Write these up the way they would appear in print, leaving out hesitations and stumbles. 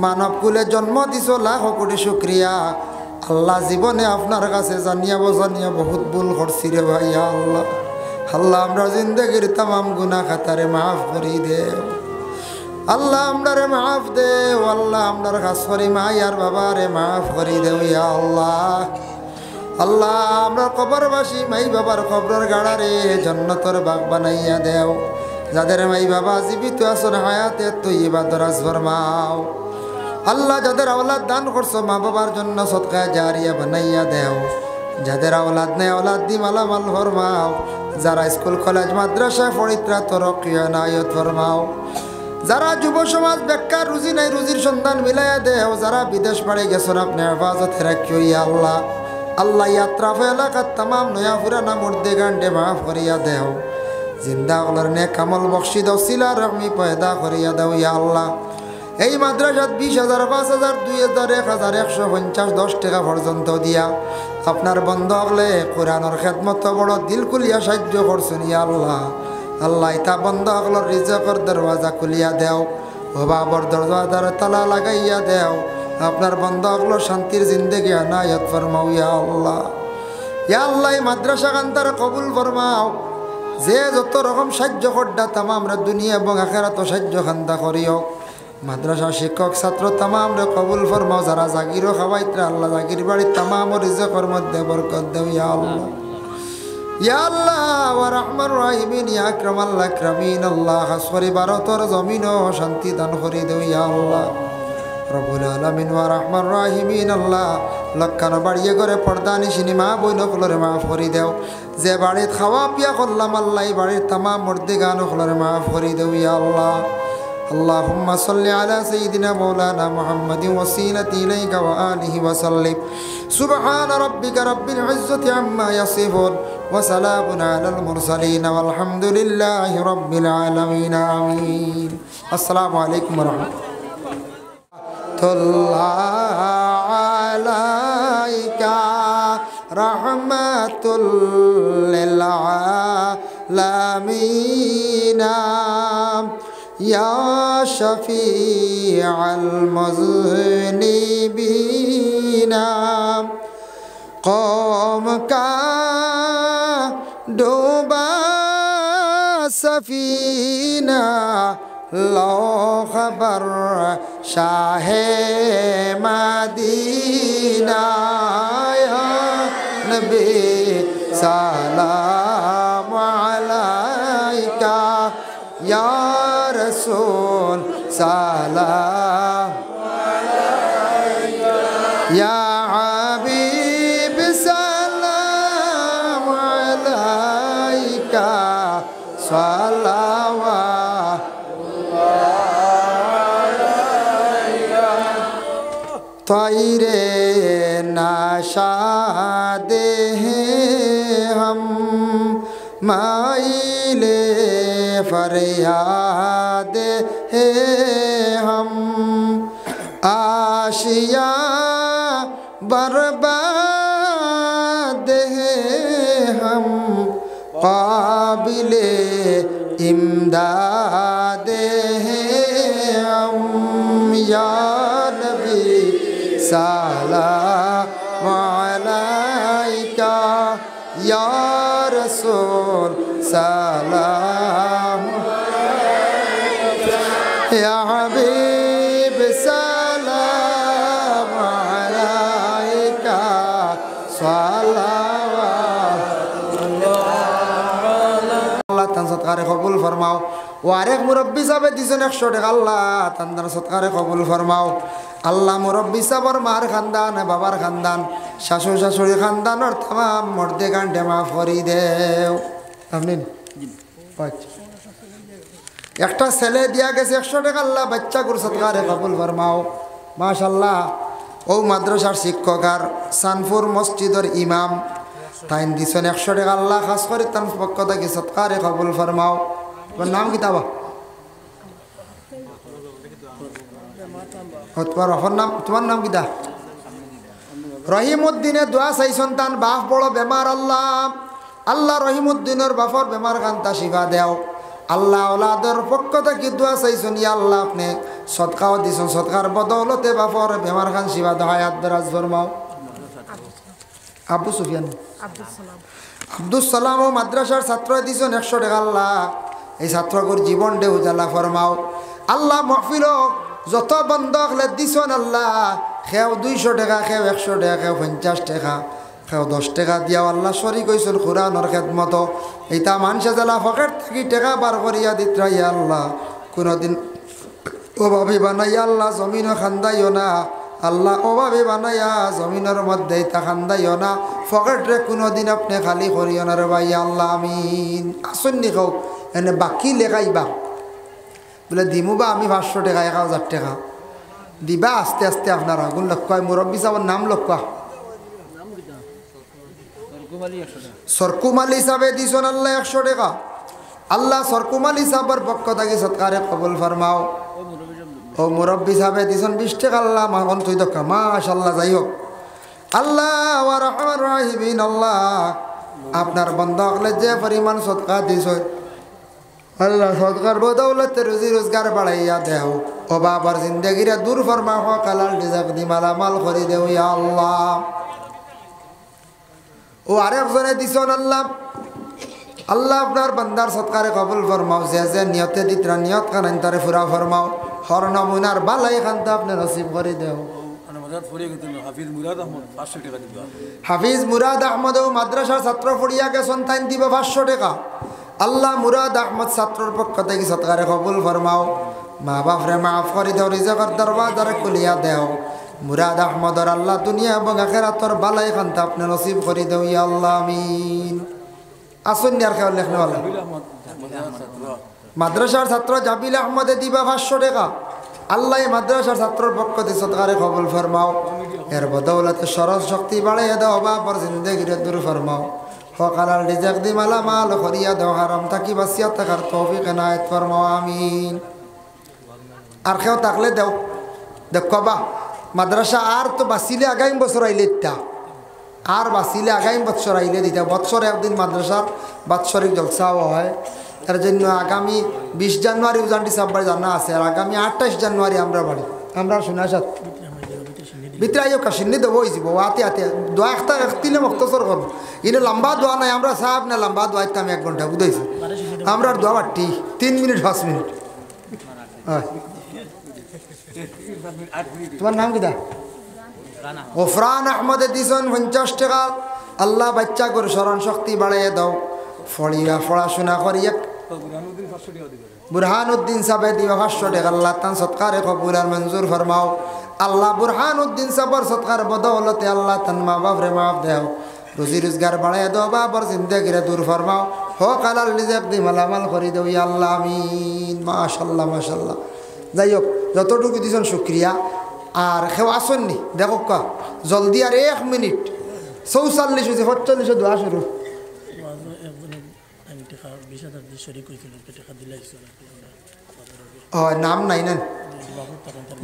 মানব কুলে জন্ম দিছ লাখ কোটি শুক্রিয়া আল্লাহ। জীবনে আপনার কাছে জানিয়া বহুত ভুল করছি রে ভাইয়া আল্লাহ। আল্লাহ আমরা জিন্দগির তাম গুনাহ খাতারে মাফ করি দে আল্লাহ, আমরারে মাফ দে আল্লাহ। আমরার কাছরি মা আর বাবারে মাফ করি দেও ইয়া আল্লাহ। আল্লাহ আমরা কবরবাসী মাই বাবার কবরের গাড়ারে জান্নাতের বাগ বানাইয়া দেও। যাদের মাই বাবা জীবিত আছেন হায়াতে তৈয়বা দরাজ ফরমাও আল্লাহ। যাদের আওলাদ দান করছো মা বাবার জন্য সদকা জারিয়া বানাইয়া দেও। যাদের আওলাদ নেই আওলাদ দি মালামাল ফরমাও। যারা স্কুল কলেজ মাদ্রাসায় পড়িত্রা তরক্কিয়া নায়ত ফরমাও। যারা যুব সমাজ বেকার রুজি নাই রুজির সন্ধান মিলাইয়া দেও। যারা বিদেশ বাড়ি গেছেন আপনি হেফাজতে রাখিও ইয়া আল্লাহ। আল্লাহ ইয়াত্রাফ এলাকার তাম নয়া পুরানা মুর্দে গান্ডে মাফ করিয়া দেও। জিন্দা হলার নেক আমল বখশি দাও সিলা রহমি পয়দা করিয়া দাও ইয়া আল্লাহ। এই মাদ্রাসাত 20,000 5,000 2,000 1,000 150 10 টাকা পর্যন্ত দিয়া আপনার বন্ধ হলে কোরআনের খেদমত বড় দিল খুলিয়া সাহায্য করছেন ইয়া আল্লাহ। আল্লাহ ইতা বন্ধ হলর রিজকের দরওয়াজা খুলিয়া দেও। অভাবর দরওয়াজার তালা লাগাইয়া দেও। আপনার বন্ধ হলো শান্তির জিন্দেগি আনায়াত ফরমাও ইয়া আল্লাহ। ইয়া আল্লাহ এই মাদ্রাসা কান্তার কবুল ফরমাও। যে যত রকম সাহায্য করডা তামাম রে দুনিয়া এবং আখিরাত সাহায্য খান্দা করিও। মাদ্রাসা শিক্ষক ছাত্র তামাম রে কবুল ফরমাও। যারা জাগিরও খাওয়াইত্রা আল্লাহ জাগির বাড়ি তামাম রিজকের মধ্যে বরকত দেও ইয়া আল্লাহ। ইয়া আল্লাহ ওয়া রাহমান রাহিমিন ইয়া আকরামাল আকরামিন আল্লাহ। হাসরি ভারতের জমিনও শান্তি দান করি দেও ইয়া আল্লাহ রব্বুল আলামিন ওয়া রাহমান রাহিমিন আল্লাহ। লক্ষণ বাড়িয়ে করে পর্দা নিশিনি মা বইন কলরে মাফ করি দেও। যে বাড়িত খাওয়া পিয়া করলাম আল্লাহ এই বাড়ির তামাম মুর্দি গান কলরে মাফ করি দেও ইয়া আল্লাহ। اللهم صل على سيدنا مولانا محمد وسيلة إليك وآله وسلم. سبحان ربك رب العزة عما يصفون وسلام على المرسلين والحمد لله رب العالمين آمين. السلام عليكم ورحمة الله عليك رحمة للعالمين يا شفيع المذنبين. قوم کا ڈوبا سفینہ لو خبر شاہ مدینہ یا نبی سلام علیکہ یا رسول سلام یا حبیب سلام علیکہ صلوات طائرے نشاد ہیں ہم مائلے فریاد ہے ہم آشیا برباد ہے ہم قابل امداد ہیں ہم یا نبی سلام علیکہ یا رسول سلام یا حبیب سلام علیکہ صلوات আল্লাহ তান সৎকারে কবুল ফরমাও। ও আরেক মুরব্বী সাহেব দিছেন 100 টাকা আল্লাহ তান সৎকারে কবুল ফরমাও। আল্লাহ মুরব্বী সাহেবর মার খানদান বাবার খানদান শাশুড় শাশুড়ি খানদানের তাম মর্দে গান্ডে মাফ করি দেও। আমিন। একটা ছেলে দিয়া গেছে 100 টাকা আল্লাহ বাচ্চা করে সৎকারে কবুল ফরমাও। মাশাআল্লাহ ও মাদ্রাসার শিক্ষক আর সানপুর মসজিদের ইমাম তাইন দিছেন 100 টাকা আল্লাহ খাস করে তার পক্ষ থেকে সৎকারে কবুল ফরমাও। তোমার নাম কি তাবা? তোমার নাম কি দা? রহিমউদ্দিনে দোয়া চাই সন্তান বাপ বড় বেমার আল্লাহ আল্লাহ রহিমউদ্দিনের বাপর বেমার কান্তা শিফা দেও। আল্লাহ ওলাদের পক্ষ থেকে দোয়া চাইছেন ইয়া আল্লাহ আপনি সদকাও দিছেন সদকার বদৌলতে বাপর বেমার খান শিবা হায়াত দরাজ ফরমাও আবু সুফিয়ান আব্দুল সালাম ও মাদ্রাসার ছাত্র দিছেন 100 টাকা আল্লাহ এই ছাত্রগুর জীবন দে উজালা ফরমাও আল্লাহ মাহফিল যত বন্ধক লে দিছেন আল্লাহ খেও 200 টাকা খেও 100 টাকা খেও 50 টাকা খেও 10 টাকা দিয়া আল্লাহ শরীক হইছেন কুরআনের খেদমত এইটা মানুষে জ্বালা পকেট থেকে টাকা বার করিয়া দিত ইয়া আল্লাহ কোনদিন অভাবে বানাইয়া আল্লাহ জমিনও খান্দাইও না আল্লাহ অভাবে বানাইয়া জমিনের মধ্যে তা খান্দাইও না পকেটরে কোনোদিন আপনি খালি করিও না রে ভাই আল্লাহ আমিন আসন্নি খাও এনে বাকি লেখাইবা বলে দিমু বা আমি 500 টাকা 1000 টাকা দিবা আস্তে আস্তে আপনারা গুণ লক্ষ্য মুরব্বী সাহেবের নাম লক্ষ্য সরকুমাল হিসাবে দিছেন আল্লাহ 100 টাকা আল্লাহ সরকুমাল হিসাবের পক্ষ থেকে সৎকারে কবুল ফরমাও ও মুরব্বী সাহেবে দিছেন 20 টাকা আল্লাহ মাহন তুই দক্কা মাশাআল্লাহ যাই হোক আল্লাহ ওয়া রাহমান রাহিমিন আল্লাহ আপনার বান্দা হলে যে পরিমাণ সদকা দিছো আল্লাহ সদকার বদৌলতে রুজি রোজগার বাড়াইয়া দেও ও বাবার জিন্দেগিরে দূর ফরমা হো কালাল রিজক দি মালামাল করে দেও ইয়া আল্লাহ ও আরেকজনে দিছেন আল্লাহ আল্লাহ আপনার বান্দার সৎকারে কবুল ফরমাও যে নিয়তে দিতরা নিয়ত কানান তারে ফুরা ফরমাও হর নমুনার বালাই খানতে আপনি নসিব করে দেও হাফিজ মুরাদ আহমদ ও মাদ্রাসার ছাত্র পড়িয়া গেছেন তাই দিব 500 টাকা আল্লাহ মুরাদ আহমদ ছাত্রর পক্ষ থেকে সৎকারে কবুল ফরমাও মা বাপরে মাফ করে দেও রিজকের দরওয়াজারে খুলিয়া দেও মুরাদ আহমদর আল্লাহ দুনিয়া এবং আখিরাতর বালাই খানতে আপনি নসিব করে দেও ইয়া আল্লাহ আমিন আসুন আর কেউ লেখনেওয়ালা মাদ্রাসার ছাত্র জাবিল আহমদে দিবা 500 টাকা আল্লাহ মাদ্রাসার ছাত্রর পক্ষ থেকে সৎকারে কবুল ফরমাও এর বদৌলতে সরস শক্তি বাড়াইয়া দাও বাবার জিন্দেগিরে দূর ফরমাও হকালাল রিজক দি মালামাল করিয়া দাও হারাম থাকি বাঁচিয়া থাকার তৌফিক এনায়েত ফরমাও আমিন আর কেউ থাকলে দেও দেখবা মাদ্রাসা আর তো বাঁচিলে আগামী বছর আইলে ইত্যা আর বাঁচিলে আগামী বছর আইলে দিতে বছরে একদিন মাদ্রাসার বাৎসরিক জলসাও হয় তার জন্য আগামী 20 জানুয়ারি উজানটি সাব্বার জানা আছে আর আগামী 28 জানুয়ারি আমরা বাড়ি আমরা শোনাসাত ভিতরে আইও কাশিনি দেবো হয়েছি আতে আতে দোয়া একটা একদিনে মুক্তসর করবো ইনে লম্বা দোয়া নাই আমরা সাহেব না লম্বা দোয়া আমি 1 ঘন্টা বুঝাইছি আমরা দোয়া বাটি 3 মিনিট 5 মিনিট হয় তোমার নাম কি দা ওফরান আহমদে দিছেন 50 টাকা আল্লাহ বাচ্চা করে স্মরণ শক্তি বাড়াইয়া দাও ফড়িয়া পড়াশোনা করিয়া বুরহানুদ্দিন সাহেব দিবা 500 টাকা আল্লাহ তান সৎকারে কবুল আর মঞ্জুর ফরমাও আল্লাহ বুরহানুদ্দিন সাহেবের সৎকার বদৌলতে আল্লাহ তান মা বাপরে মাফ দেও রুজি রোজগার বাড়াইয়া দাও বাবার জিন্দেগিরে দূর ফরমাও হো কালাল রিজক দি মালামাল করে দেও ইয়া আল্লাহ আমিন মাশাআল্লাহ মাশাআল্লাহ যাই হোক যতটুকু দিছেন শুকরিয়া আর কেউ আসেননি দেখো কা জলদি আর 1 মিনিট 44 হয়েছে 45 দোয়া শুরু নাম নাই না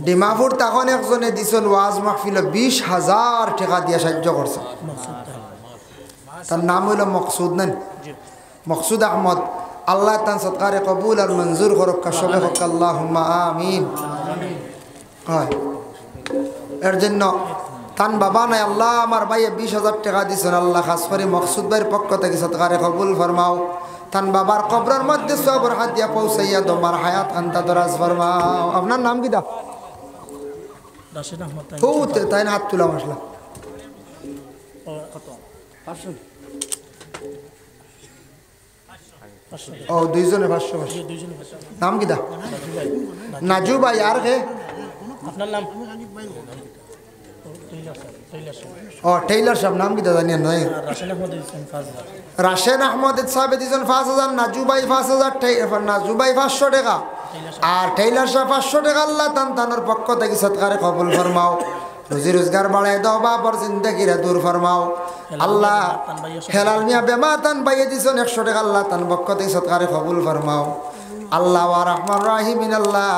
ডিমাপুর তখন একজনে দিছেন ওয়াজ মাহফিল 20,000 টাকা দিয়ে সাহায্য করছে তার নাম হইল মকসুদ নেন মকসুদ আহমদ আল্লাহ তান সৎকারে কবুল আর মঞ্জুর করক সবে হক আল্লাহুম্মা আমিন হয় এর জন্য তান বাবা নাই আল্লাহ আমার ভাইয়ে 20,000 টাকা দিছেন আল্লাহ খাস করে মকসুদ ভাইয়ের পক্ষ থেকে সৎকারে কবুল ফরমাও তান বাবার কবরের মধ্যে সবর হাত দিয়া পৌঁছাইয়া তোমার হায়াত আন্তা দরাজ ফরমাও আপনার নাম কি দা রাশেদ আহমদ তাই না হাত তুলা মশলা ও দুইজনে 500 নাম কি দা নাজু ভাই আর কে আপনার নাম ও টেইলার সাহেব নাম কি দা জানেন না রাশেদ আহমদ সাহেব দিয়েছেন 5,000 নাজু ভাই 5,000 নাজু ভাই 500 টাকা আর টেইলার সাহেব 500 টাকা আল্লাহ তানার পক্ষ থেকে সৎকারে কবুল ফরমাও রুজি রোজগার বাড়ায় দাও বাবার জিন্দেগিরে দূর ফরমাও আল্লাহ হেলাল মিয়া বেমা তান বাইয়ে দিছেন 100 টাকা আল্লাহ তান পক্ষ থেকে সৎকারে কবুল ফরমাও আল্লাহ ওয়া রাহমান রাহিমিন আল্লাহ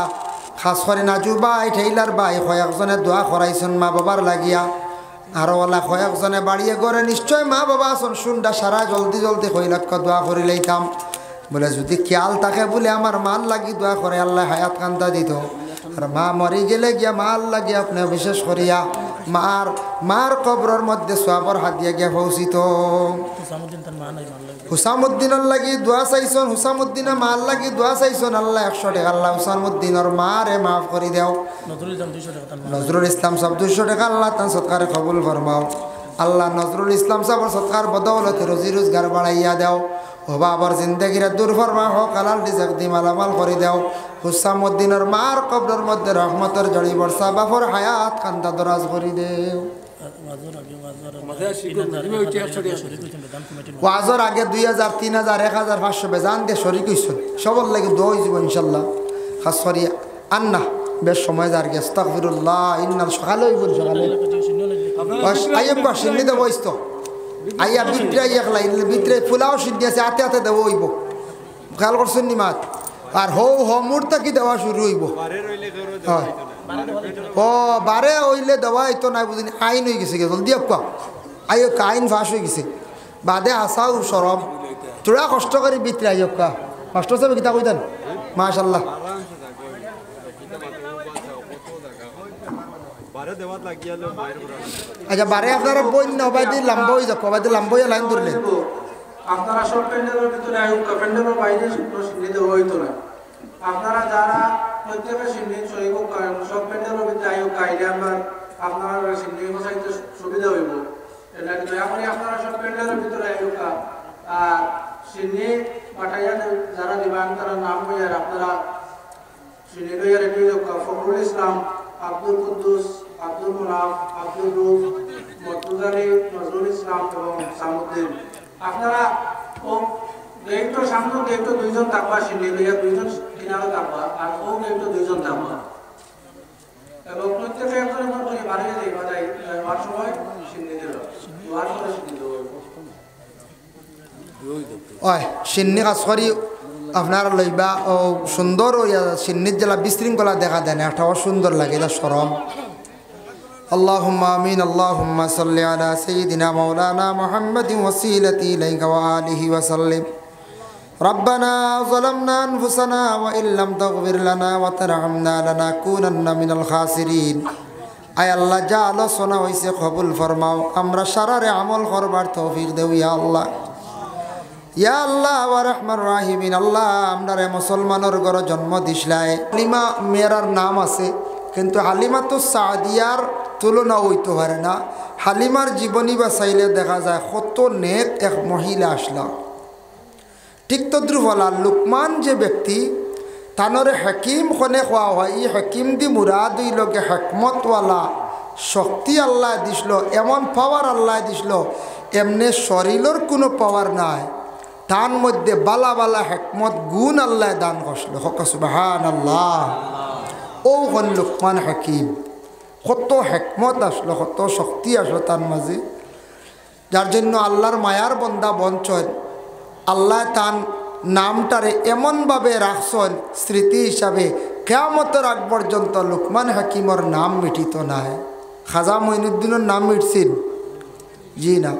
খাস করে নাজু ভাই টেইলার ভাই কয়েকজনে দোয়া করাইছেন মা বাবার লাগিয়া আর ওলা কয়েকজনে বাড়িয়ে করে নিশ্চয় মা বাবা আসুন শুনডা সারা জলদি জলদি কই লক্ষ দোয়া করি লইতাম বলে যদি খেয়াল থাকে বলে আমার মাল লাগি দোয়া করে আল্লাহ হায়াত কান্তা দিত। আর মা মরি গেলে গিয়া মাল লাগি আপনি বিশেষ করিয়া মার কবরের মধ্যে সোয়াবর হাত দিয়া গিয়া পৌঁছিত। হুসামুদ্দিনের লাগি দোয়া চাইছন, হুসামুদ্দিনে মাল লাগি দোয়া চাইছন, আল্লাহ 100 টাকা আল্লাহ হুসামুদ্দিনের মারে মাফ করে দেও। নজরুল ইসলাম সব 200 টাকা আল্লাহ তার সৎকারে কবুল ফরমাও। আল্লাহ নজরুল ইসলাম সাহেবের সৎকার বদৌলতে রোজি রোজগার বাড়াইয়া দেও। ও বাবার জিন্দগিরা দূর ফরমা হোক, হালাল রিজক দি মালামাল করে দেও। হুসামুদ্দিনের মার কবরের মধ্যে রহমতের জড়ি বর্ষা, বাপর হায়াত কান্দা দরাজ করে দেও। ওয়াজর আগে 2000 3000 1500 বেজান দিয়ে শরিক হইছেন, সবার লাগে দোয়া হইব ইনশাল্লাহ। খাস করিয়া আন্না বেশ সময় যার গে আস্তাগফিরুল্লাহ ইন্নাল সকালে হইব, সকালে আইব বা সিন্নি দেব ইস্ত আইয়া বিত্রে একলা বিত্রে ফুলাও সিদ্ধি আছে, হাতে হাতে দেবো হইব, খেয়াল করছেন নি মাত। আর হো মুহূর্তে কি দেওয়া শুরু হইব। হয় ও বারে হইলে দেওয়া হইতো না, বুঝিনি আইন হয়ে গেছে, জলদি আপা আইও আইন ফাঁস হয়ে গেছে। বাদে আসাও সরম তোরা কষ্ট করে বিত্রে আইকা কষ্ট চাবে কিতা কইতেন মাশাল্লাহ। আচ্ছা বারে আপনারা বই না বাই দিয়ে লাম্বা হয়ে যাক, বাই দিয়ে লাম্বা হয়ে লাইন ধরলেন। আপনারা সব প্যান্ডেলের ভিতরে আয়ুকা প্যান্ডেলের বাইরে সিন্ধি দেওয়া হইতো না। আপনারা যারা প্রত্যেকের সিন্ধি সহিব সব প্যান্ডেলের ভিতরে আয়ুকা আইলে আপনারা সিন্ধি বসাইতে সুবিধা হইব। এটা দয়া করে আপনারা সব প্যান্ডেলের ভিতরে আয়ুকা আর সিন্ধি পাঠাইয়া যারা দিবান তারা নাম হইয়ার আপনারা সিন্ধি লইয়া রেডি হোক। ফখরুল ইসলাম, আব্দুল কুদ্দুস, আব্দুল মুনাফ, আব্দুল রুফ, মর্তুজালি, নজরুল ইসলাম এবং সামুদ্দিন। আপনারা ও গেটটো সামনে গেটটো 2 জন থাকবা, সিন্ধি লইয়া 2 জন কিনারে থাকবা, আর ও গেটটো 2 জন থাকবা এবং প্রত্যেকে একজন করে বাড়িয়ে যাইবা যাই আর সময় সিন্ধি দিল আর সময় সিন্ধি দেব। ওই সিন্নি কাজ করি আপনারা লইবা ও সুন্দর সিন্নির জেলা বিশৃঙ্খলা দেখা দেয় না, একটাও সুন্দর লাগে, এটা সরম। আল্লাহুম্মা আমিন। আল্লাহুম্মা সাল্লি আলা সাইয়্যিদিনা মাওলানা মুহাম্মাদিন ওয়াসিলাতি ইলাইকা ওয়া আলিহি ওয়া সাল্লিম। রব্বানা যালামনা আনফুসানা ওয়া ইল্লাম তাগফির লানা ওয়া তারহামনা লানাকুনান্না মিনাল খাসিরিন। আয় আল্লাহ যা আলোচনা হইছে কবুল ফরমাও, আমরা সারারে আমল করবার তৌফিক দেও ইয়া আল্লাহ। ইয়া আল্লাহ ওয়া রহমান রাহিমিন। আল্লাহ আমরারে মুসলমানের ঘরে জন্ম দিছলাই। হালিমা মেয়েরার নাম আছে, কিন্তু হালিমাতুস সাদিয়ার তুলনা হইতে পারে না। হালিমার জীবনী বা চাইলে দেখা যায় কত নেক এক মহিলা আসলা। ঠিক তদ্রুপলা লুকমান যে ব্যক্তি তানরে হাকিম খনে খোয়া হয়, এই হাকিম দি মুরাদ হইলকে হেকমতওয়ালা শক্তি আল্লাহ দিছিল, এমন পাওয়ার আল্লাহ দিছিল, এমনি শরীরের কোনো পাওয়ার নাই, তার মধ্যে বালা বালা হেকমত গুণ আল্লাহ দান করছিল। হক সুবহানাল্লাহ। ও হন লুকমান হাকিম, কত হেকমত আসলো, কত শক্তি আসলো তার মাঝে, যার জন্য আল্লাহর মায়ার বন্দা বঞ্চন আল্লাহ তার নামটারে এমনভাবে রাখছেন স্মৃতি হিসাবে, কিয়ামতের আগ পর্যন্ত লুকমান হাকিমর নাম মিটিত নাই। খাজা মঈনুদ্দিনের নাম মিটছিল? জি না।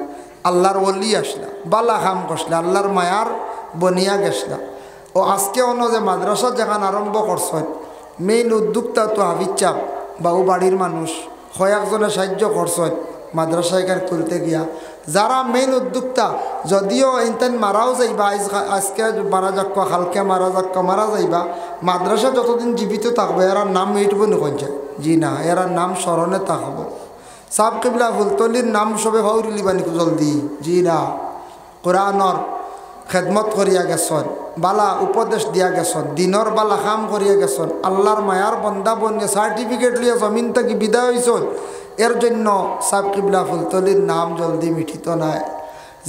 আল্লাহর ওলি আসলা, বালা খাম করসলা, আল্লাহর মায়ার বনিয়া গেছলা। ও আজকে অন্য যে মাদ্রাসা যেখানে আরম্ভ করছেন, মেইন উদ্যোক্তা তো হাফিজ চাপ বা ও বাড়ির মানুষ কয়েকজনে সাহায্য করছেন মাদ্রাসা এখানে খুলতে গিয়া। যারা মেইন উদ্যোক্তা, যদিও ইনতেন মারাও যাইবা, আজকে মারা যাক, হালকে মারা যাইবা, মাদ্রাসা যতদিন জীবিত থাকবে এরার নাম মিটব নকঞ্চে। জি না, এরার নাম স্মরণে থাকবো। সাব কিবলা ফুলতলির নাম সবে ভাউরি লিবানি জলদি। জি না, কোরআনর খেদমত করিয়া গেছন, বালা উপদেশ দিয়া গেছন, দিনর বালা কাম করিয়া গেছন, আল্লাহর মায়ার বন্দা বনিয়ে সার্টিফিকেট লিয়া জমিন থেকে বিদায় হয়েছন। এর জন্য সাব কিবলা ফুলতলির নাম জলদি মিঠিত নাই।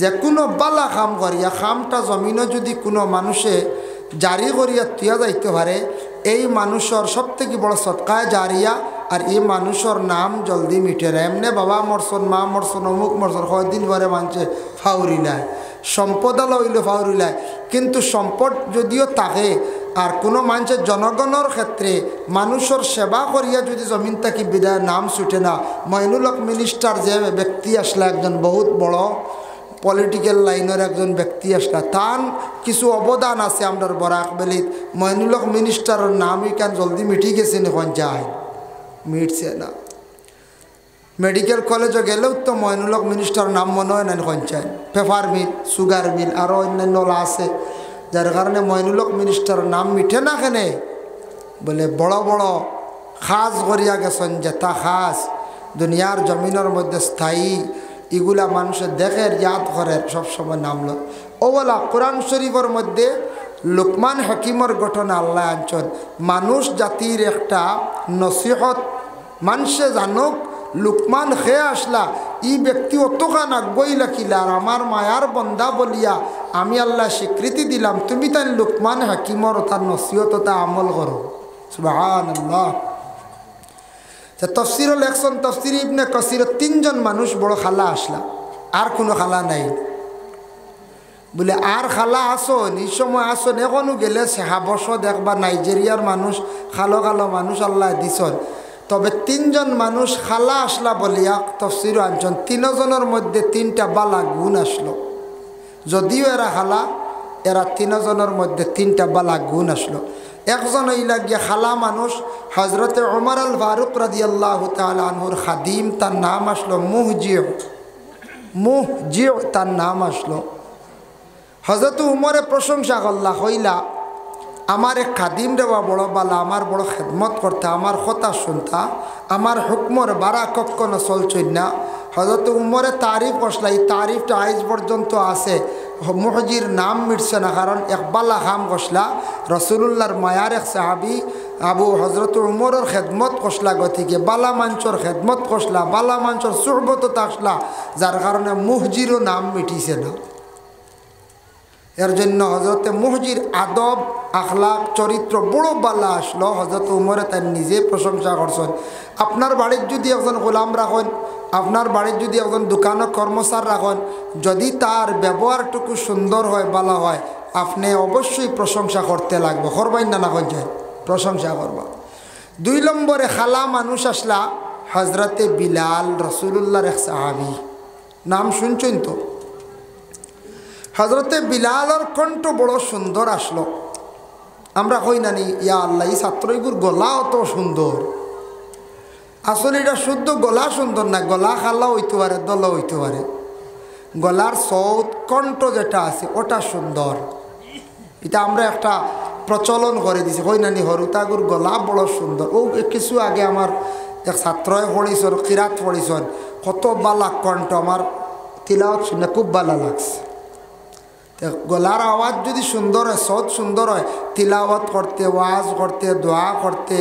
যে কোনো বালা কাম করিয়া খামটা জমিনও যদি কোনো মানুষে জারি করিয়া তুয়া যাইতে পারে, এই মানুষের সবথেকে বড় সৎকায় জারিয়া, আর এই মানুষের নাম জলদি মিটে না। এমনি বাবা মরসন, মা মরসন, অমুক মরসন, কয়দিন পরে মানুষে ফাউরিলায়, সম্পদ আলো হইলে ফাউরিলায়। কিন্তু সম্পদ যদিও থাকে, আর কোনো মানুষের জনগণের ক্ষেত্রে মানুষের সেবা করিয়া যদি জমিন থাকি বিদায় নাম ছুটে না। মইনুল হক মিনিস্টার যে ব্যক্তি আসলে একজন বহুত বড় পলিটিক্যাল লাইনের একজন ব্যক্তি আসলা তান কিছু অবদান আছে আমরা বরাক বেলিত মইনুলক মিনিস্টারের নাম ইকান জলদি মিটি গেছে এখন যায় মিটছে না মেডিকেল কলেজে গেলেও তো মইনুলক মিনিস্টারের নাম মনে হয় না এখন চাই পেপার মিল সুগার মিল আরও অন্যান্য আছে যার কারণে মইনুলক মিনিস্টারের নাম মিঠে না কেনে বলে বড় বড় খাস করিয়া গেছেন যেটা খাস দুনিয়ার জমিনের মধ্যে স্থায়ী এগুলা মানুষের দেখের ইয়াদ করে সবসময় নাম লো ও বলা কোরআন শরীফের মধ্যে লুকমান হাকিমর ঘটনা আল্লাহ আনছেন মানুষ জাতির একটা নসিহত মানুষে জানুক লুকমান খেয়ে আসলা ই ব্যক্তি অতখান আগ্রহী রাখিলা আর আমার মায়ার বন্দা বলিয়া আমি আল্লাহ স্বীকৃতি দিলাম তুমি তাই লুকমান হাকিমর তার নসিহত তা আমল করো সুবহানাল্লাহ তফসির লেখছেন তফসির ইবনে কাসির 3 জন মানুষ বড় খালা আসলা আর কোনো খালা নাই বলে আর খালা আসন এই সময় আসন এখনো গেলে হাবশ দেখবা নাইজেরিয়ার মানুষ খালো খালো মানুষ আল্লাহ দিছন তবে 3 জন মানুষ খালা আসলা বলিয়া তফসির আনছেন 3 জনের মধ্যে 3টা বালা গুণ আসলো যদিও এরা খালা এরা 3 জনের মধ্যে 3টা বালা গুণ আসলো একজন হইলা গিয়া খালা মানুষ হজরতে ওমর আল ফারুক রাদিয়াল্লাহু তাআলা আনহুর খাদিম তার নাম আসলো মুহজিউ তার নাম আসলো হজরত উমরে প্রশংসা করলা হইলা আমার এক খাদিম রেবা বড় বালা আমার বড় খেদমত করতে আমার কথা শুনতা আমার হুকমর বারা কখনো চলছই না হজরত উমরে তারিফ করলা এই তারিফটা আজ পর্যন্ত আছে মুহজির নাম মিটছে না কারণ একবালা খাম কষলা রসুলুল্লাহর মায়ার এক সাহাবি আবু হজরত উমরের খেদমত কষলা গতিকে বালা মাঞ্চর খেদমত কষলা বালা মাঞ্চর সুহবত থাকলা যার কারণে মুহজিরও নাম মিটিছে না এর জন্য হজরতে মুহজির আদব আখলাক চরিত্র বড় বালা আসলো হজরত উমরে তার নিজে প্রশংসা করছেন আপনার বাড়ির যদি একজন গোলাম রাখেন আপনার বাড়ির যদি একজন দোকানে কর্মচার রাখেন যদি তার ব্যবহারটুকু সুন্দর হয় বালা হয় আপনি অবশ্যই প্রশংসা করতে লাগবে করবেন না না যায় প্রশংসা করবা 2 নম্বরে খালা মানুষ আসলা হজরতে বিলাল রসুলুল্লাহর এক সাহাবি নাম শুনছেন তো হজরতে বিলালর কণ্ঠ বড় সুন্দর আসলো আমরা কই নানি ইয়া আল্লাহ এই ছাত্রগুর গলা অত সুন্দর আসলে এটা শুদ্ধ গলা সুন্দর না গলা খালা হইতে পারে দলা হইতে পারে গলার সৌত কণ্ঠ যেটা আছে ওটা সুন্দর এটা আমরা একটা প্রচলন করে দিছি কই নানি হরুতাগুর গলা বড় সুন্দর ও কিছু আগে আমার এক ছাত্রয় পড়িছন কিরাত পড়িছন কত বালা কণ্ঠ আমার তিলাওয়াত শুনে খুব ভালো লাগছে গলার আওয়াজ যদি সুন্দর হয় সৎ সুন্দর হয় তিলাওয়াত করতে ওয়াজ করতে দোয়া করতে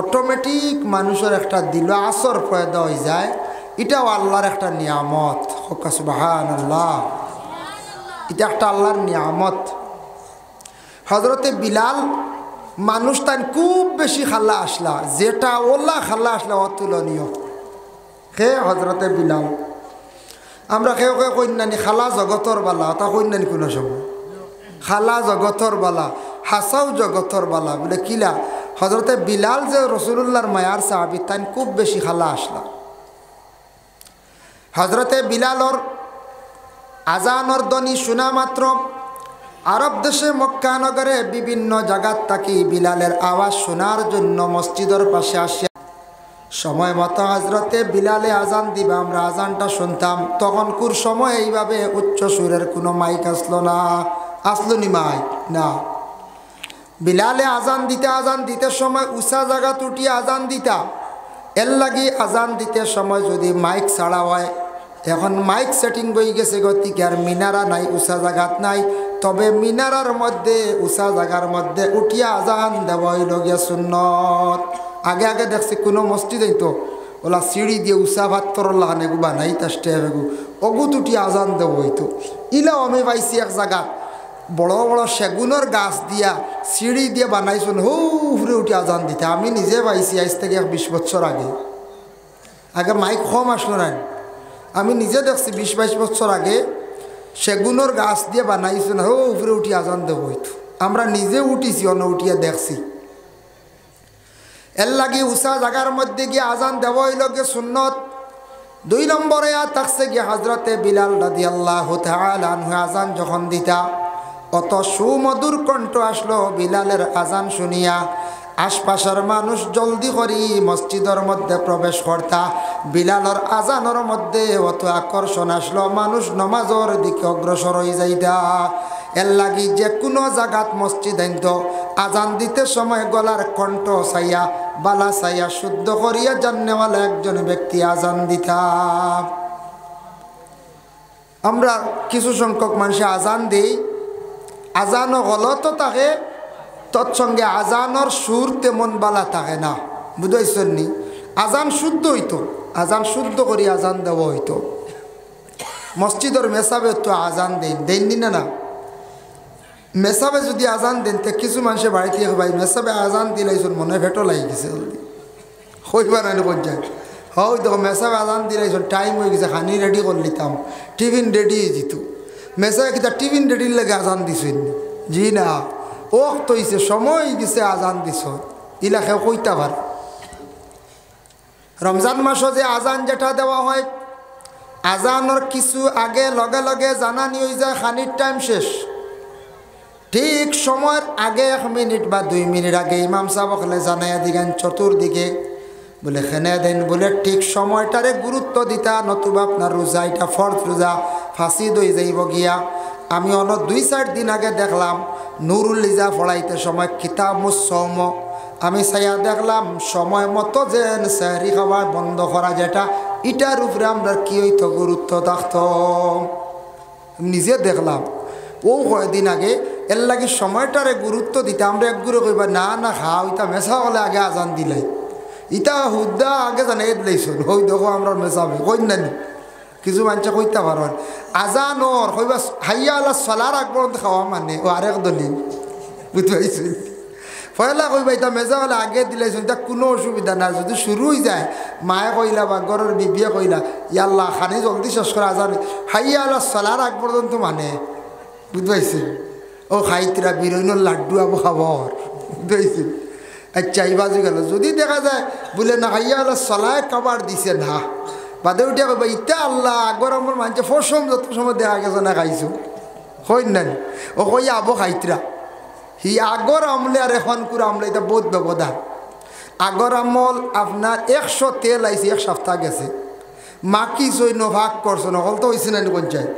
অটোমেটিক মানুষের একটা দিল আসর পয়দা হয়ে যায় এটাও আল্লাহর একটা নিয়ামত সুবহানাল্লাহ এটা একটা আল্লাহর নিয়ামত হজরতে বিলাল মানুষ তাই খুব বেশি খালা আসলা যেটা ওলা খালা আসলা অতুলনীয় হে হজরতে বিলাল আমরা কেউ কেউ কন্যানি খালা জগতর বালা তা কন্যানি কোনো সময় খালা জগতর বালা হাসাও জগতর বালা বলে কিলা হজরতে বিলাল যে রসুলুল্লাহর মায়ার সাহাবি তাই খুব বেশি খালা আসলা হজরতে বিলালর আজানর ধ্বনি শোনা মাত্র আরব দেশে মক্কা নগরে বিভিন্ন জায়গার থাকি বিলালের আওয়াজ শোনার জন্য মসজিদের পাশে আসে সময় মতো হজরতে বিলালে আজান দিবা আমরা আজানটা শুনতাম তখনকার সময় এইভাবে উচ্চ সুরের কোনো মাইক আসলো নি মাইক না বিলালে আজান দিতে সময় উষা জায়গা তুটিয়ে আজান দিতা এর লাগি আজান দিতে সময় যদি মাইক ছাড়া হয় এখন মাইক সেটিং হয়ে গেছে গতিকে আর মিনারা নাই উষা জায়গাত নাই তবে মিনারার মধ্যে উষা জায়গার মধ্যে উঠিয়া আজান দেওয়া হইল গিয়া সুন্নত আগে আগে দেখছি কোনো মসজিদ তো ওলা সিঁড়ি দিয়ে উষা ভাত্তর লাগানে গু বানাই তা স্টেপ এগু অগু তুটি আজান দেব হইতো ইলাও আমি পাইছি এক জায়গা বড় বড় সেগুনের গাছ দিয়া সিঁড়ি দিয়ে বানাইছুন হুফরে উঠে আজান দিতে আমি নিজে পাইছি আজ থেকে 20 বছর আগে মাইক কম আসলো না আমি নিজে দেখছি 20-22 বছর আগে সেগুনের গাছ দিয়ে বানাইছুন হুফরে উঠে আজান দেব হইতো আমরা নিজে উঠিছি অন্য উঠিয়া দেখছি এর লাগি উষা জায়গার মধ্যে গিয়ে আজান দেওয়া হইল গে সুন্নত দুই নম্বরে থাকছে গিয়ে হজরতে বিলাল রাদিয়াল্লাহু তাআলা আনহু আজান যখন দিতা অত সুমধুর কণ্ঠ আসলো বিলালের আজান শুনিয়া আশপাশের মানুষ জলদি করি মসজিদের মধ্যে প্রবেশ করতা। বিলালের আজানের মধ্যে অত আকর্ষণ আসলো মানুষ নমাজের দিকে অগ্রসর হয়ে যাইতা। এর লাগি যে কোনো জায়গাত মসজিদ আইনত আজান দিতে সময় গলার কণ্ঠ চাইয়া বালা চাইয়া শুদ্ধ করিয়া জাননেওয়ালা একজন ব্যক্তি আজান দিতা। আমরা কিছু সংখ্যক মানুষে আজান দিই, আজানও গলত থাকে, তৎসঙ্গে আজানোর সুর তেমন বালা থাকে না। বুঝাইছেন নি? আজান শুদ্ধ হইতো, আজান শুদ্ধ করি আজান দেওয়া হইতো। মসজিদের মেসাবে তো আজান দেননি না না মেসাবে যদি আজান দেন তো কিছু মানুষে বাড়িতে ভাই মেসাবে আজান দিলাইছুন মনে ভেটো লাগি গেছে জলদি হইবার না পর্যায়ে হয় দেখো মেসাবে আজান দিলাইছুন টাইম হয়ে গেছে খানি রেডি করে নিতাম টিফিন রেডি হয়ে যেত মেসাবে কিতা টিফিন রেডির লেগে আজান দিছেন জি না ও তো হয়েছে সময় গেছে আজান দিছ ইলাকে কইতা পার। রমজান মাসও যে আজান যেটা দেওয়া হয় আজানোর কিছু আগে লগে লগে জানানি হয়ে যায় খানির টাইম শেষ, ঠিক সময়ের আগে 1 মিনিট বা 2 মিনিট আগে ইমাম সাহেব হলে জানাইয়া দিলেন চতুর্দিকে বলে খেনে দেন বলে ঠিক সময়টারে গুরুত্ব দিতা, নতুবা আপনার রোজা এটা ফরজ রোজা ফাঁসি দই যাইব গিয়া। আমি অন্য 2-4 দিন আগে দেখলাম নুরুল লিজা পড়াইতে সময় কিতাব মুসম আমি চাইয়া দেখলাম সময় মতো যে সেহরি খাওয়া বন্ধ করা যেটা এটার উপরে আমরা কি হইতো গুরুত্ব থাকতো নিজে দেখলাম। ও কয়েকদিন আগে এর লাগে সময়টারে গুরুত্ব দিতে আমরা একগুলো কইবা না না খাও ইটা মেশা হলে আগে আজান দিলাই ইটা হুদ্দা আগে জানে দিলাইছুন হই দেখো আমরা মেশাবে কই নানি কিছু মানুষ কইতে পারেন আজান ওর কইবা হাইয়া আল্লাহ চলার আগ পর্যন্ত খাওয়া মানে ও আরেক দলিল বুঝতে পারছি পয়লা কইবা ইটা মেজা হলে আগে দিলাইছুন তা কোনো অসুবিধা না, যদি শুরু হয়ে যায় মায়ে কইলা বা ঘরের বিবিয়ে কইলা ইয়াল্লাহ খানি জলদি শেষ করে আজান হাইয়া আল্লাহ চলার আগ পর্যন্ত মানে বুঝতে পারছি ও খাইতরা বিরইনের লাড্ডু আবু খাবর বুঝতে পারছি। আচ্ছা এই বাজু গেল যদি দেখা যায় বলে না হাইয়া আল্লাহ চলায় কাবার দিছে না বাদে উঠে কইবা ইটা আল্লাহ আগর আমার মানুষে ফসম যত সময় দেখা গেছে না খাইছো হই না ও কই আবো খাইতরা হি আগর আমলে আর এখন করে আমলে এটা বহুত ব্যবধান। আগর আমল আপনার 100 তেল আইছে 1 সপ্তাহ গেছে মাকি জৈন ভাগ করছো নকল তো হয়েছে না পঞ্চায়েত।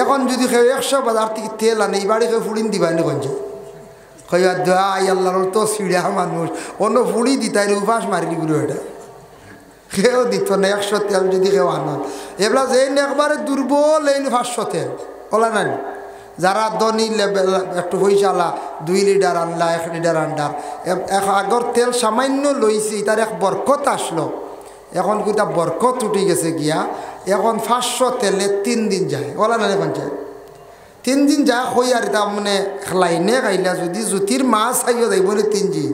এখন যদি কেউ 100 বাজার থেকে তেল আনে এই বাড়ি কেউ ফুড়িন দিবা নি পঞ্চায়েত কইয়া দা আল্লাহর তো সিড়া মানুষ অন্য ফুড়ি দিতাই উপাস মারি গুলো এটা কেউ দিত না 100 তেল যদি কেউ আনন এবার যে একবারে দুর্বল এই 500 তেল ওলা না যারা ধনী লেভেল একটু পয়সালা 2 লিটার আনলা 1 লিটার আন্ডার আগর তেল সামান্য লইছি তার এক বরকত আসলো এখন কিতা বরকত উঠে গেছে গিয়া এখন 500 তেলে 3 দিন যায় ওলা না পঞ্চায়েত 3 দিন যায় হই আর তা মানে লাইনে খাইলা যদি জুতির মাছ খাইও যাইব না 3 দিন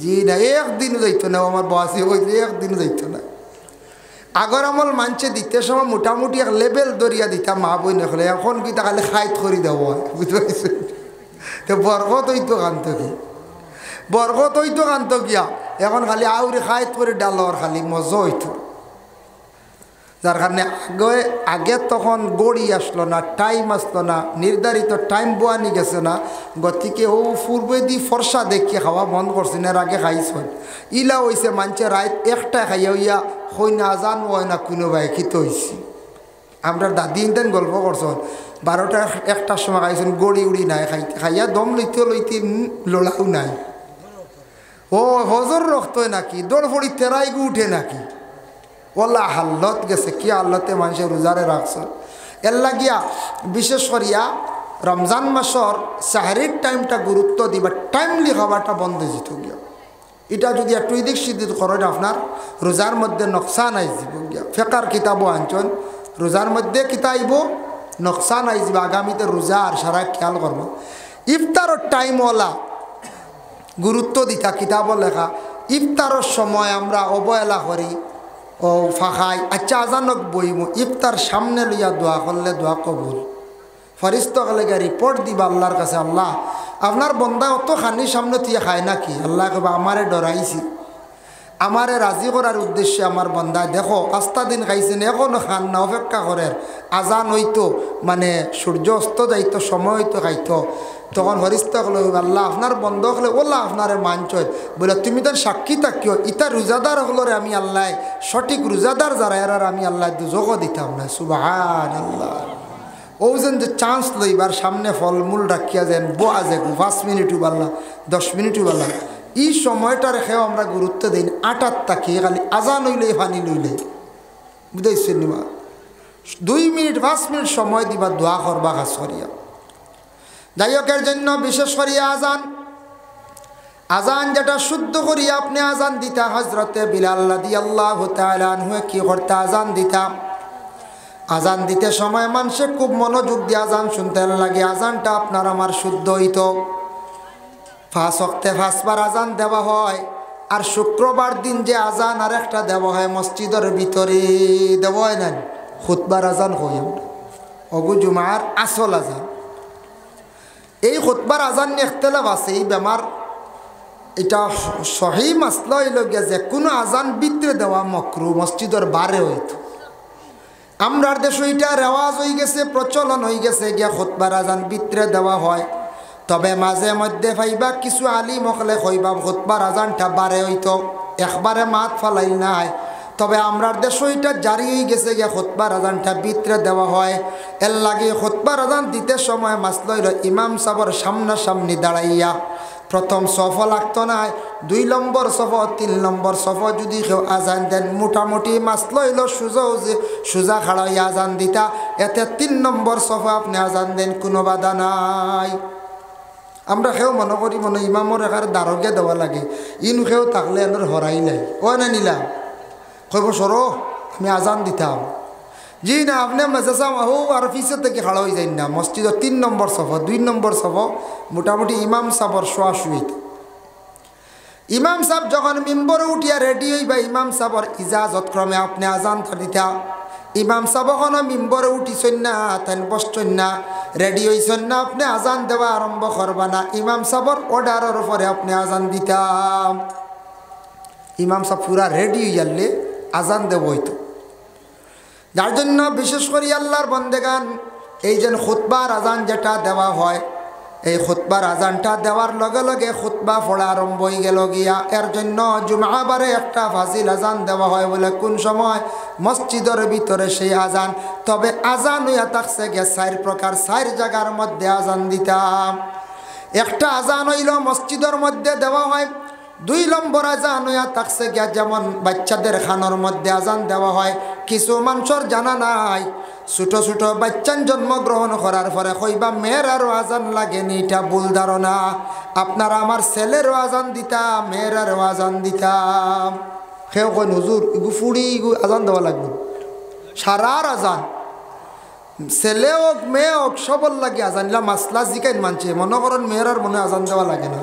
জি না একদিনও যাইতো না আমার বয়সে হইলে একদিনও যাইতো না। আগর আমল মানছে দিতে সময় মোটামুটি এক লেভেল দরিয়া দিতাম মা বই নখলে এখন কি তা খালি খাইত করি দেওয়া হয় বুঝতে পারছেন তো বরকত হইতো কান্ত কি বরকত হইতো কান্ত গিয়া এখন খালি আউরি খাইত করে ডালর খালি মজা হইতো যার কারণে আগে তখন গড়ি আসলো না টাইম আসলো না নির্ধারিত টাইম বোয়ানি গেছে না গতিকে ও পূর্বে দি ফর্সা দেখিয়ে খাওয়া বন্ধ করছেন এর আগে খাইছেন ইলা হয়েছে মানছে রাত 1টা খাইয়া হইয়া হই না জান হয় না কোনো ভাই খিত হয়েছি আমরা দাদি ইনতেন গল্প করছেন 12টা 1টার সময় খাইছেন গড়ি উড়ি নাই খাইতে খাইয়া দম লইতে লইতে লোলাও নাই ও হজর রক্ত নাকি দৌড় ফড়ি তেরাই গু উঠে নাকি ওলা হাল্লত গেছে কি আল্লতে মানুষের রোজারে রাখছে এর লাগিয়া বিশেষ করিয়া রমজান মাসর সাহারির টাইমটা গুরুত্ব দিবা টাইমলি খাবারটা বন্ধ যেত গিয়া এটা যদি একটু এদিক সিদিক করেন আপনার রোজার মধ্যে নকশান আইব গিয়া ফেকার কিতাবও আনছেন রোজার মধ্যে কিতাইব নকশান আইব আগামীতে রোজা আর সারা খেয়াল করব ইফতারের টাইমওয়ালা গুরুত্ব দিতা কিতাবও লেখা ইফতারের সময় আমরা অবহেলা করি ও ফাঁকাই আচ্ছা আজানক বইব ইফতার সামনে লইয়া দোয়া করলে দোয়া কবুল ফরিস্তকালেকে রিপোর্ট দিবা আল্লাহর কাছে আল্লাহ আপনার বন্দা অত খানির সামনে তুই খায় নাকি আল্লাহ কবা আমারে ডরাইছি আমারে রাজি করার উদ্দেশ্যে আমার বন্দা দেখো আস্তা দিন খাইছেন এখনো খান না অপেক্ষা করেন আজান হইতো মানে সূর্য অস্ত যাইতো সময় হইতো খাইতো তখন হরিস্ত হলো আল্লাহ আপনার বন্ধ হলে ওল্লা আপনারে মানচয় বলে তুমি তার সাক্ষী থাকিও ইতা রোজাদার হলরে আমি আল্লাহ সঠিক রোজাদার যারা এরার আমি আল্লাহ দুজকও দিতাম না সুবহান আল্লাহ ও যেন যে চান্স লইবার সামনে ফলমূল রাখিয়া যেন বোয়া যে 5 মিনিট উবাল্লা 10 মিনিট উবাল্লা এই সময়টা রেখেও আমরা গুরুত্ব দিই 8 তাকিয়ে খালি আজান হইলে পানি লইলে বুঝাইছেন নিবা 2 মিনিট 5 মিনিট সময় দিবা দোয়া করবা খাস করিয়া যাই হোক এর জন্য বিশেষ করিয়া আজান যেটা শুদ্ধ করিয়া আপনি আজান দিতা হজরতে বিলাল রাদিয়াল্লাহু তাআলা আনহু কি করতে আজান দিতা আজান দিতে সময় মানুষে খুব মনোযোগ দিয়ে আজান শুনতে লাগে আজানটা আপনার আমার শুদ্ধ হইতো 5 ওয়াক্তে 5 বার আজান দেওয়া হয় আর শুক্রবার দিন যে আজান আর একটা দেওয়া হয় মসজিদের ভিতরে দেওয়া হয় না খুতবার আজান হই আমরা অগু জুমার আসল আজান এই খুতবার আজান নিয়ে ইখতিলাফ আছে এই বেমার এটা সহি মাসলা হইল গিয়া যে কোনো আজান ভিতরে দেওয়া মকরু মসজিদের বারে হইতো আমরার দেশে এটা রেওয়াজ হয়ে গেছে প্রচলন হয়ে গেছে গিয়া খুতবার আজান ভিতরে দেওয়া হয় তবে মাঝে মধ্যে পাইবা কিছু আলিম হলে কইবা খুতবার আজানটা বারে হইতো একবারে মাত ফালাই নাই তবে আমরার দেশে এটা জারি হয়ে গেছে গিয়া খুতবার আজানটা ভিতরে দেওয়া হয় এর লাগে খুতবার আজান দিতে সময় মাসলা হইল ইমাম সাহেবের সামনাসামনি দাঁড়াইয়া প্রথম সফ লাগতো না 2 নম্বর সফ 3 নম্বর সফ যদি কেউ আজান দেন মোটামুটি মাসলা হইল সোজা খাড়া হইয়া আজান দিতা এতে 3 নম্বর সফ আপনি আজান দেন কোনো বাধা নাই আমরা কেউ মনে করি মনে ইমামর এখানে দারোগে দেওয়া লাগে ইনু কেউ থাকলে এনার হরাই নাই ও না নিলাম কইব সরো আমি আজান দিতাম জি না আপনি মেসেজ হো আর পিছের থেকে খাড়া হয়ে যাই না মসজিদের 3 নম্বর সফা 2 নম্বর সফা মোটামুটি ইমাম সাহর শোয়া শুইত ইমাম সাহেব যখন মিম্বরে উঠিয়া রেডি হইবা ইমাম সাহর ইজাজত ক্রমে আপনি আজান দিতা ইমাম সাহেব কোনো মিম্বরে উঠিছেন না তাই বসছেন না রেডি হয়েছেন না আপনি আজান দেওয়া আরম্ভ করবা না ইমাম সাহর অর্ডারের উপরে আপনি আজান দিতাম ইমাম সাহেব পুরা রেডি হয়ে গেলে আজান দেব হইতো যার জন্য বিশেষ করে আল্লাহর বন্দেগান এই যে খুতবার আজান যেটা দেওয়া হয় এই খুতবার আজানটা দেওয়ার লগে লগে খুতবা পড়া আরম্ভ হয়ে গেল গিয়া এর জন্য জুমাবারে একটা ফাজিল আজান দেওয়া হয় বলে কোন সময় মসজিদের ভিতরে সেই আজান তবে আজান হইয়া থাকছে গিয়া 4 প্রকার 4 জায়গার মধ্যে আজান দিতাম একটা আজান হইল মসজিদের মধ্যে দেওয়া হয় 2 নম্বর আজান হইয়া থাকছে গিয়া যেমন বাচ্চাদের খানোর মধ্যে আজান দেওয়া হয় কিছু মানুষের জানা নাই ছোট ছোট বাচ্চান জন্মগ্রহণ করার পরে কইবা মেয়েরারও আজান লাগেনি এটা ভুল ধারণা আপনারা আমার ছেলেরও আজান দিতাম মেয়েরারও আজান দিতাম কেউ কই হুজুর ইগু ফুড়ি ইগু আজান দেওয়া লাগবে সারার আজান ছেলে হোক মেয়ে হোক সবর লাগে আজান ইলা মাসলা জিকাইন মানছে মনে করেন মেয়েরার মনে আজান দেওয়া লাগে না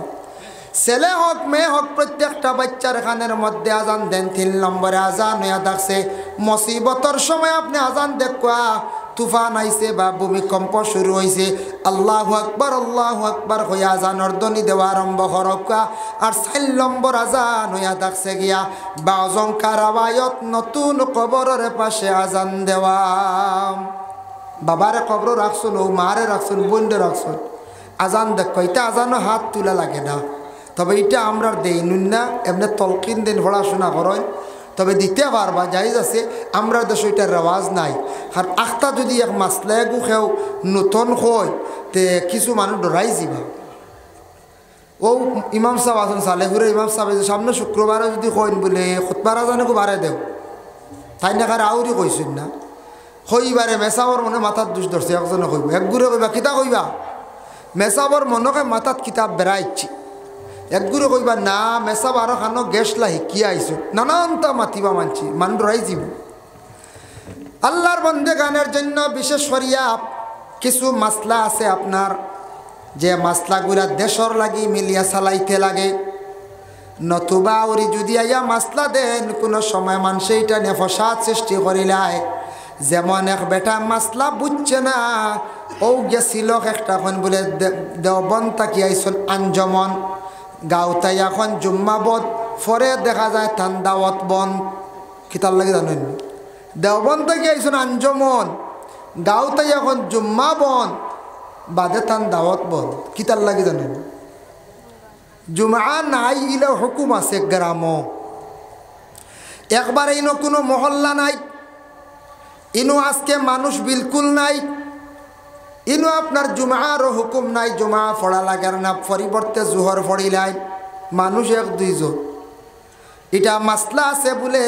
ছেলে হোক মেয়ে হোক প্রত্যেকটা বাচ্চার খানের মধ্যে আজান দেন 3 নম্বরে আজান হইয়া থাকছে মুসিবতর সময় আপনি আজান দেখা তুফান আইছে বা ভূমিকম্প শুরু হয়েছে আল্লাহু আকবার হইয়া আজানের ধ্বনি দেওয়া আরম্ভ করকা আর 4 নম্বর আজান হইয়া থাকছে গিয়া বাজংকার আওয়ায়ত নতুন কবরের পাশে আজান দেওয়া বাবারে কবর রাখছুন ও মারে রাখছুন বোনরে রাখছুন আজান দেখো এটা আজানও হাত তুলা লাগে না তবে এটা আমরা দেই নুন না এমনি তলকিন দিন পড়াশোনা করেন তবে দিতে পারবা জায়েজ আছে আমরা দেশে এটার রেওয়াজ নাই আর আখতা যদি এক মাসলা গু খেও নতুন হয় তে কিছু মানুষ ডরাই যাবা ও ইমাম সাহেব আছেন সালেহুরে ইমাম সাহেব সামনে শুক্রবারে যদি কইন বলে খুতবার আজানকে বাড়ে দেও তাই না কার আউরি কইছেন না হইবারে মেসাবর মনে মাথার দুষ ধরছে একজনে কইব একগুরে কইবা কিতা কইবা মেসাবর মনকে মাথাত কিতাব বেড়াইছি একগুরে কইবা না মেসাব আরো খানো গেছলা শিকিয়া আইছো নানানটা মাতিবা মানছি মান ডরাই যাব আল্লাহর বন্দে গানের জন্য বিশেষ করিয়া কিছু মাসলা আছে আপনার যে মাসলাগুলা দেশর লাগি মিলিয়া চালাইতে লাগে নতুবা ওরি যদি আইয়া মাসলা দেন কোনো সময় মানুষে এটা নিয়ে ফসাদ সৃষ্টি করিলায় যেমন এক বেটা মাসলা বুঝছে না ও গেছিল একটা এখন বলে দেওবন তাকি আইসল আঞ্জমন গাঁওতাই এখন জুম্মাবত পরে দেখা যায় থান দাওয়াত বন্ধ কিতার লাগে জানেন দেওবন থেকে আইসুন আঞ্জমন গাঁওতে এখন জুম্মা বন্ধ বাদে থান দাওয়াত বন্ধ কিতার লাগে জানেন জুমা নাই ইলে হুকুম আছে গ্রাম একবার ইনো কোনো মহল্লা নাই ইনো আজকে মানুষ বিলকুল নাই ইনো আপনার জুমারও হুকুম নাই জুমা পড়া লাগার না পরিবর্তে জোহর পড়িলাই মানুষ এক দুইজন এটা মাসলা আছে বলে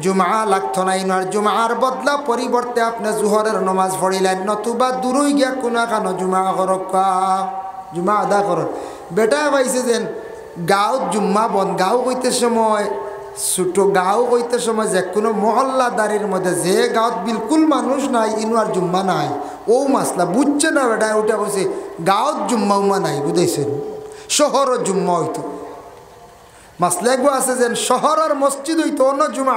জুমা লাগতো না ইনো আর জুমার বদলা পরিবর্তে আপনি জোহরের নমাজ পড়িলেন নতুবা দূরই গিয়া কোনা কানো জুমা করকা জুমা আদা করন বেটা পাইছে যেন গাঁও জুম্মা বন গাঁও কইতে সময় ছোটো গাঁও কইতে সময় যে কোনো মহল্লাদারির মধ্যে যে গাঁৱত বিলকুল মানুষ নাই ইনো আর জুম্মা নাই ও মাসলা বুঝছে না বেটা ওটা কইছে গাঁৱত জুম্মা উম্মা নাই বুঝাইছেন শহরের জুম্মা হইতো মাসলা এগো আছে যেন শহরের মসজিদ হইতো অন্য জুমা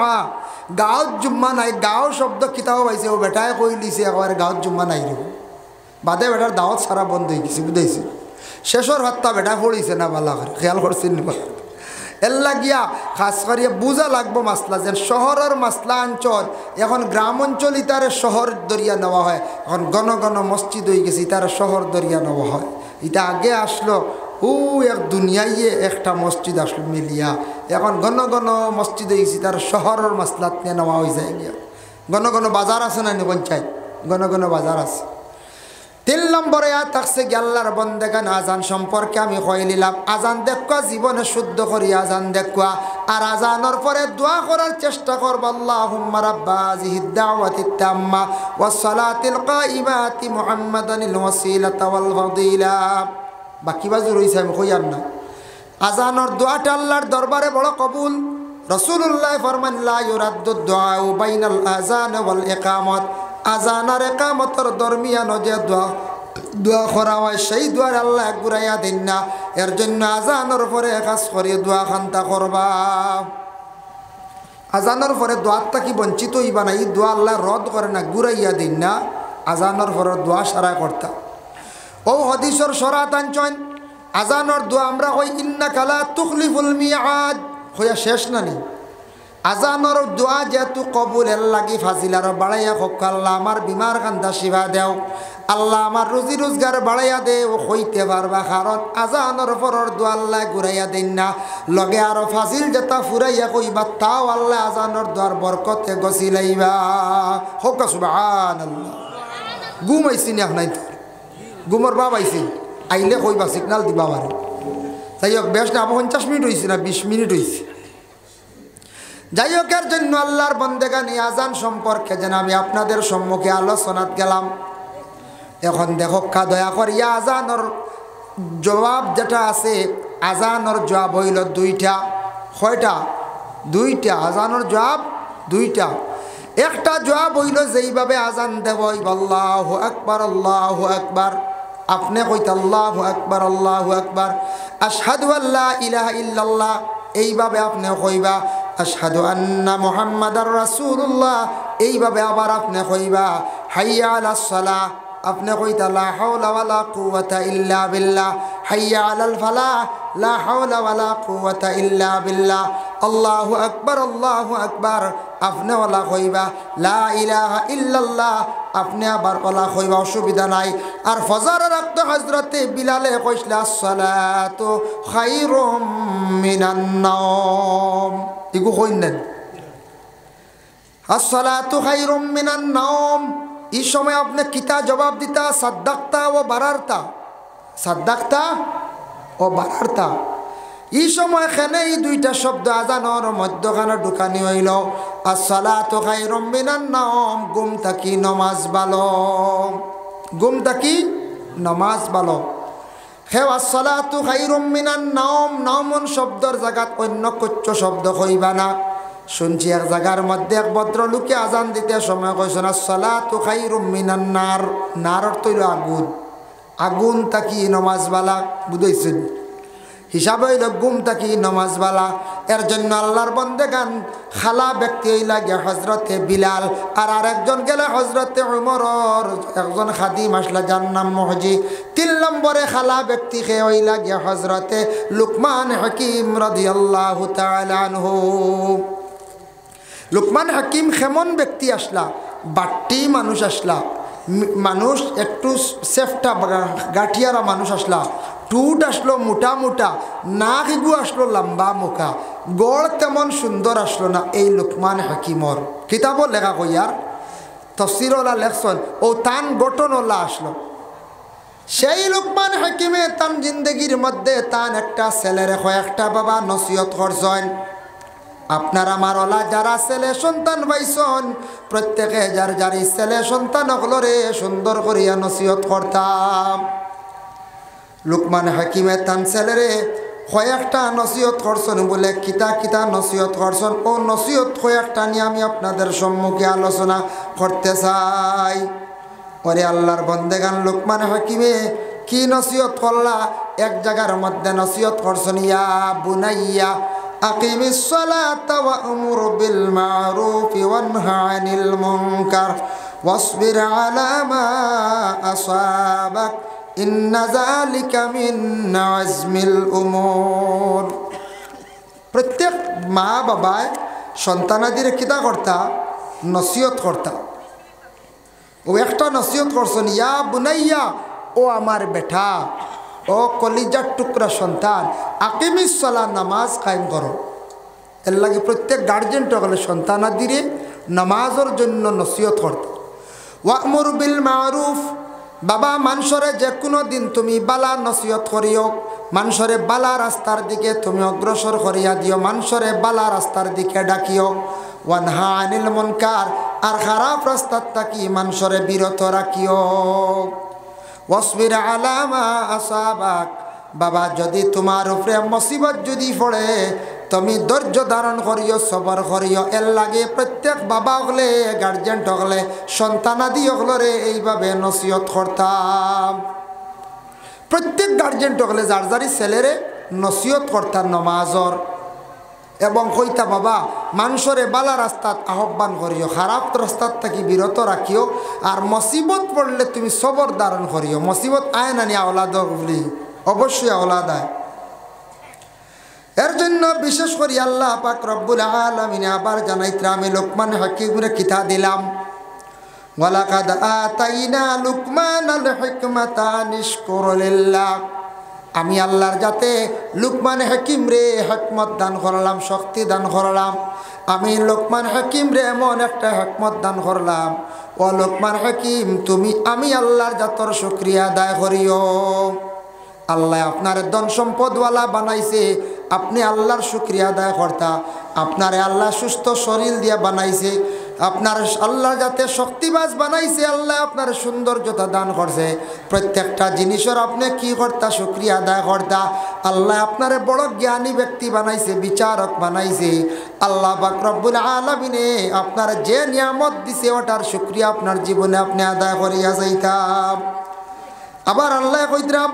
গাঁৱত জুম্মা নাই গাঁও শব্দ কিতাব পাইছে ও বেটায় কই লিছে একবার গাঁৱত জুম্মা নাই রে বাদে বেটার দাওয়াত সারা বন্ধ হয়ে গেছে বুঝাইছে শেষর হত্যা বেটা পড়িছে না বালা করে খেয়াল করছেন এল্লা গিয়া খাস করিয়া বুঝা লাগবো মাসলা যেন শহরের মাসলা অঞ্চল এখন গ্রাম অঞ্চল ইতারে শহর দরিয়া নেওয়া হয় এখন ঘন ঘন মসজিদ হয়ে গেছে ইতারে শহর দরিয়া নেওয়া হয় এটা আগে আসলো এক দুনিয়ায় একটা মসজিদ আসলো মিলিয়া এখন ঘন ঘন মসজিদ হয়ে গেছে তার শহরের মাসলাত নিয়ে নেওয়া হয়ে যায় গিয়া ঘন ঘন বাজার আছে না পঞ্চায়েত ঘন ঘন বাজার আছে 3 নম্বরে থাকছে কি আল্লাহর বন্দেগান আজান সম্পর্কে আমি কই নিলাম আজান দেখবা জীবনে শুদ্ধ করি আজান দেখবা আর আজানের পরে দোয়া করার চেষ্টা করব আল্লাহুম্মা রাব্বা হাযিহিদ দাওয়াতিত তাম্মা ওয়াস সালাতিল কাইমাতি মুহাম্মাদানিল ওয়াসিলাতা ওয়াল ফাদিলা বাকি বাজু রইছে আমি কইয়ার না আজানের দোয়াটা আল্লাহর দরবারে বড় কবুল রাসূলুল্লাহ ফরমান লা ইউরাদ্দু দুআউ বাইনাল আযান ওয়াল ইকামাত আজান আর একামতের দরমিয়ান যে দোয়া করা হয় সেই দোয়ার আল্লাহ ঘুরাইয়া দেন না এর জন্য আজানের পরে কাজ করে দোয়া খান্তা করবা আজানের পরে দোয়ারটা কি বঞ্চিত হইবা না এই দোয়া আল্লাহ রদ করে না ঘুরাইয়া দিন না আজানের পরে দোয়া সারা করতা ও হাদিসের সরাত আনছেন আজানের দোয়া আমরা কই ইন্নাকা লা তুখলিফুল মিআদ হইয়া শেষ না নি আজানোর দোয়া যেহেতু কবুলের লাগি ফাজিলার বাড়াইয়া হোক আল্লাহ আমার বিমার কান্দা শিবা দেও আল্লাহ আমার রুজি রোজগার বাড়াইয়া দে ও হইতে পারবা কারণ আজানোর পরের দোয়া আল্লাহ ঘুরাইয়া দেন না লগে আরো ফাজিল যেটা ফুরাইয়া কইবা তাও আল্লাহ আজানোর দোয়ার বরকতে গছিলাইবা হোক সুবহানাল্লাহ ঘুম আইসি না নাই তোর ঘুমর বাপ আইসি আইলে কইবা সিগনাল দিবা আমার তাই হোক বেশ না 50 মিনিট হয়েছে না 20 মিনিট হয়েছে যাই হোক এর জন্য আল্লাহর বন্দেগানি আজান সম্পর্কে যেন আমি আপনাদের সম্মুখে আলোচনাত গেলাম এখন দেখো দয়া করিয়া আজানোর জবাব যেটা আছে আজানোর জবাব হইল 2টা কয়টা 2টা আজানোর জবাব 2টা একটা জবাব হইল যেইভাবে আজান দেব আল্লাহু আকবার আল্লাহু আকবার আপনি কইতে আল্লাহু আকবার আশহাদু আল্লা ইলাহা ইল্লাল্লাহ এইভাবে আপনি কইবা আশহাদু আন্না মুহাম্মাদার রাসূলুল্লাহ এইভাবে আবার আপনি কইবা হাইয়া আলাস সালাহ আপনি কইতা লা হাওলা ওয়ালা কুওয়াতা ইল্লা বিল্লাহ হাইয়া আলাল ফালাহ লা হাওলা ওয়ালা কুওয়াতা ইল্লা বিল্লাহ আল্লাহু আকবার আপনি ওয়ালা কইবা লা ইলাহা ইল্লাল্লাহ আপনি আবার ওয়ালা কইবা অসুবিধা নাই আর ফজরের ওয়াক্ত হযরতে বিলালে কইলা সালাতু খায়রুম মিনান নাওম ইগো কইনেন আসসালাতু খায়রুম মিনান নাওম এই সময় আপনি কিতা জবাব দিতা সাদ্দাকতা ও বারারতা এই সময় এখানে এই 2টা শব্দ আজানোর মধ্যখানে ঢুকানি হইল আসসালাতু খায়রুম মিনান নাওম ঘুম থাকি নমাজ ভালো হে আসসালাতু খায়রুম মিনান নাওম নাওমন শব্দের জায়গাত অন্য কচ্চ শব্দ কইবা না শুনছি এক জায়গার মধ্যে এক ভদ্রলোকে আজান দিতে সময় কইছেন আসসালাতু খায়রুম মিনান নার নার অর্থ হইল আগুন থাকি নমাজ বালা বুঝাইছেন হিসাবে হইল ঘুম থাকি নমাজ বালা। এর জন্য আল্লাহর বন্দেগান খালা ব্যক্তি হইলা গিয়া হজরতে বিলাল, আর আরেকজন গেলে হজরতে উমরর একজন খাদিম আসলা যার নাম মহজি। 3 নম্বরে খালা ব্যক্তি খেয়ে হইলা গিয়া হজরতে লুকমান হাকিম রাদিয়াল্লাহু তাআলা আনহু। লুকমান হাকিম কেমন ব্যক্তি আসলা? বাট্টি মানুষ আসলা, মানুষ একটু সেফটা গাঠিয়ারা মানুষ আসলা, টুট আসলো মোটা মোটা, নাক ইগু আসলো লম্বা মুখা, গড় তেমন সুন্দর আসলো না এই লুকমান হাকিমর। কিতাবও লেখা কইয়ার তফসিরওয়ালা লেখছেন ও তান গঠনওয়ালা আসলো। সেই লুকমান হাকিমে তান জিন্দগির মধ্যে তান একটা ছেলের কয়েকটা বাবা নসিহত করছেন। আপনার আমার ওলা যারা ছেলে সন্তান পাইছেন প্রত্যেকে যার যার ছেলে সন্তান হলরে সুন্দর করিয়া নসিহত করতাম। লুকমান হাকিমে তান ছেলেরে কয়েকটা নসিহত করছেন বলে কিতা কিতা নসিহত করছেন ও নসিহত কয়েকটা নিয়ে আমি আপনাদের সম্মুখে আলোচনা করতে চাই। ওরে আল্লাহর বন্দেগান লুকমান হাকিমে কি নসিহত করলা? এক জায়গার মধ্যে নসিহত করছেন, ইয়া বুনাইয়া আকিমিস সালাতা ওয়া'মুর বিল মা'রুফি ওয়ানহা আনিল মুনকার ওয়াসবির আলা মা আসাবাক ইন্না যালিকা মিন আজমিল উমুর। প্রত্যেক মা বাবায় সন্তানাদের কিতা করতা? নসিহত করতা। ও একটা নসিহত করছেন, ইয়া বুনাইয়া, ও আমার বেটা, ও কলিজার টুকরা সন্তান, আকিমিস সালাহ, নামাজ কায়েম করো। এর লাগে প্রত্যেক গার্জেন হলে সন্তানাদিরে নামাজের জন্য নসিহত করত। ওয়া'মুর বিল মা'রুফ, বাবা মানুষরে যে কোনো দিন তুমি বালা নসিহত করিও, মানুষরে বালা রাস্তার দিকে তুমি অগ্রসর করিয়া দিও, মানুষরে বালা রাস্তার দিকে ডাকিও। ওয়ানহা আনিল মুনকার, আর খারাপ রাস্তার থাকি মানুষরে বিরত রাখিও। ওয়াসবির আলা মা আসাবাক, বাবা যদি তোমার উপরে মুসিবত যদি পড়ে তুমি ধৈর্য ধারণ করিও, সবর করিও। এর লাগে প্রত্যেক বাবা হলে গার্জেন হলে সন্তানাদি হলরে এইভাবে নসিহত করতাম। প্রত্যেক গার্জেন হলে যার যারি ছেলেরে নসিহত করতাম নমাজর, এবং কইতা বাবা মানুষরে বালা রাস্তাত আহ্বান করিও, খারাপ রাস্তার থাকি বিরত রাখিও, আর মুসিবত পড়লে তুমি সবর ধারণ করিও। মুসিবত আয় না নিয়ে আওলাদ বলি, অবশ্যই আওলাদ আয়। এর জন্য বিশেষ করে আল্লাহ পাক রব্বুল আলামিন আবার জানাইতে আমি লুকমান হাকিমরে কিতা দিলাম, ওয়ালাকাদ আতাইনা লুকমানাল হিকমাতা আনিশকুর লিল্লাহ। আমি আল্লাহর যাতে লুকমান হাকিম রে হিকমত দান করলাম, শক্তি দান করলাম। আমি লুকমান হাকিম রে এমন একটা হিকমত দান করলাম, ও লুকমান হাকিম তুমি আমি আল্লাহর জাতর শুকরিয়া আদায় করিও। আল্লাহ আপনার ধন সম্পদওয়ালা বানাইছে, আপনি আল্লাহর শুকরিয়া আদায় করতা। আপনারে আল্লাহ সুস্থ শরীর দিয়া বানাইছে, আপনার আল্লাহ যাতে শক্তিবাজ বানাইছে, আল্লাহ আপনার সৌন্দর্যতা দান করছে। প্রত্যেকটা জিনিসের আপনি কি করতা? শুকরিয়া আদায় করতা। আল্লাহ আপনারে বড় জ্ঞানী ব্যক্তি বানাইছে, বিচারক বানাইছে। আল্লাহ পাক রব্বুল আলামিনে আপনার যে নিয়ামত দিছে ওটার শুকরিয়া আপনার জীবনে আপনি আদায় করিয়া যাইতাম। আবার আল্লাহ কইতাম,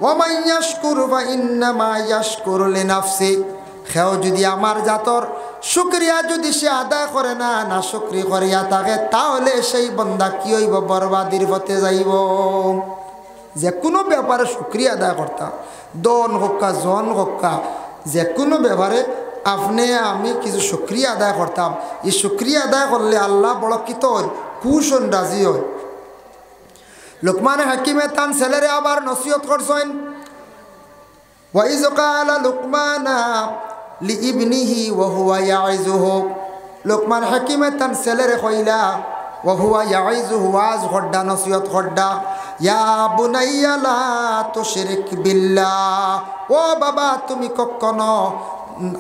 ওয়ামান ইয়াশকুরু ফাইন্নামা ইয়াশকুরু লিনাফসি। সেও যদি আমার জাতর শুকরিয়া যদি সে আদায় করে না, না শুকরি করিয়া থাকে, তাহলে সেই বন্দা কি হইব? বরবাদির পথে যাইব। যে কোনো ব্যাপারে শুকরিয়া আদায় করতা, দন হোক্কা জন হোক্কা, যে কোনো ব্যাপারে আপনি আমি কিছু শুকরিয়া আদায় করতাম। এই শুকরিয়া আদায় করলে আল্লাহ বড় কিত হয়, খুশ হন, রাজি হয়। লুকমান হাকিমে তান ছেলেরে আবার নসিহত করছেন, ওয়াইজ ক্বালা লুকমানা লিইবনিহি ওয়া হুয়া ইয়াইজুহু। লুকমান হাকিমে তান ছেলেরে কইলা, ওয়া হুয়া ইয়াইজুহু, ওয়াজ করডা, নসিহত করডা, ইয়া বুনাইয়া লা তুশরিক বিল্লাহ। ও বাবা তুমি কখনো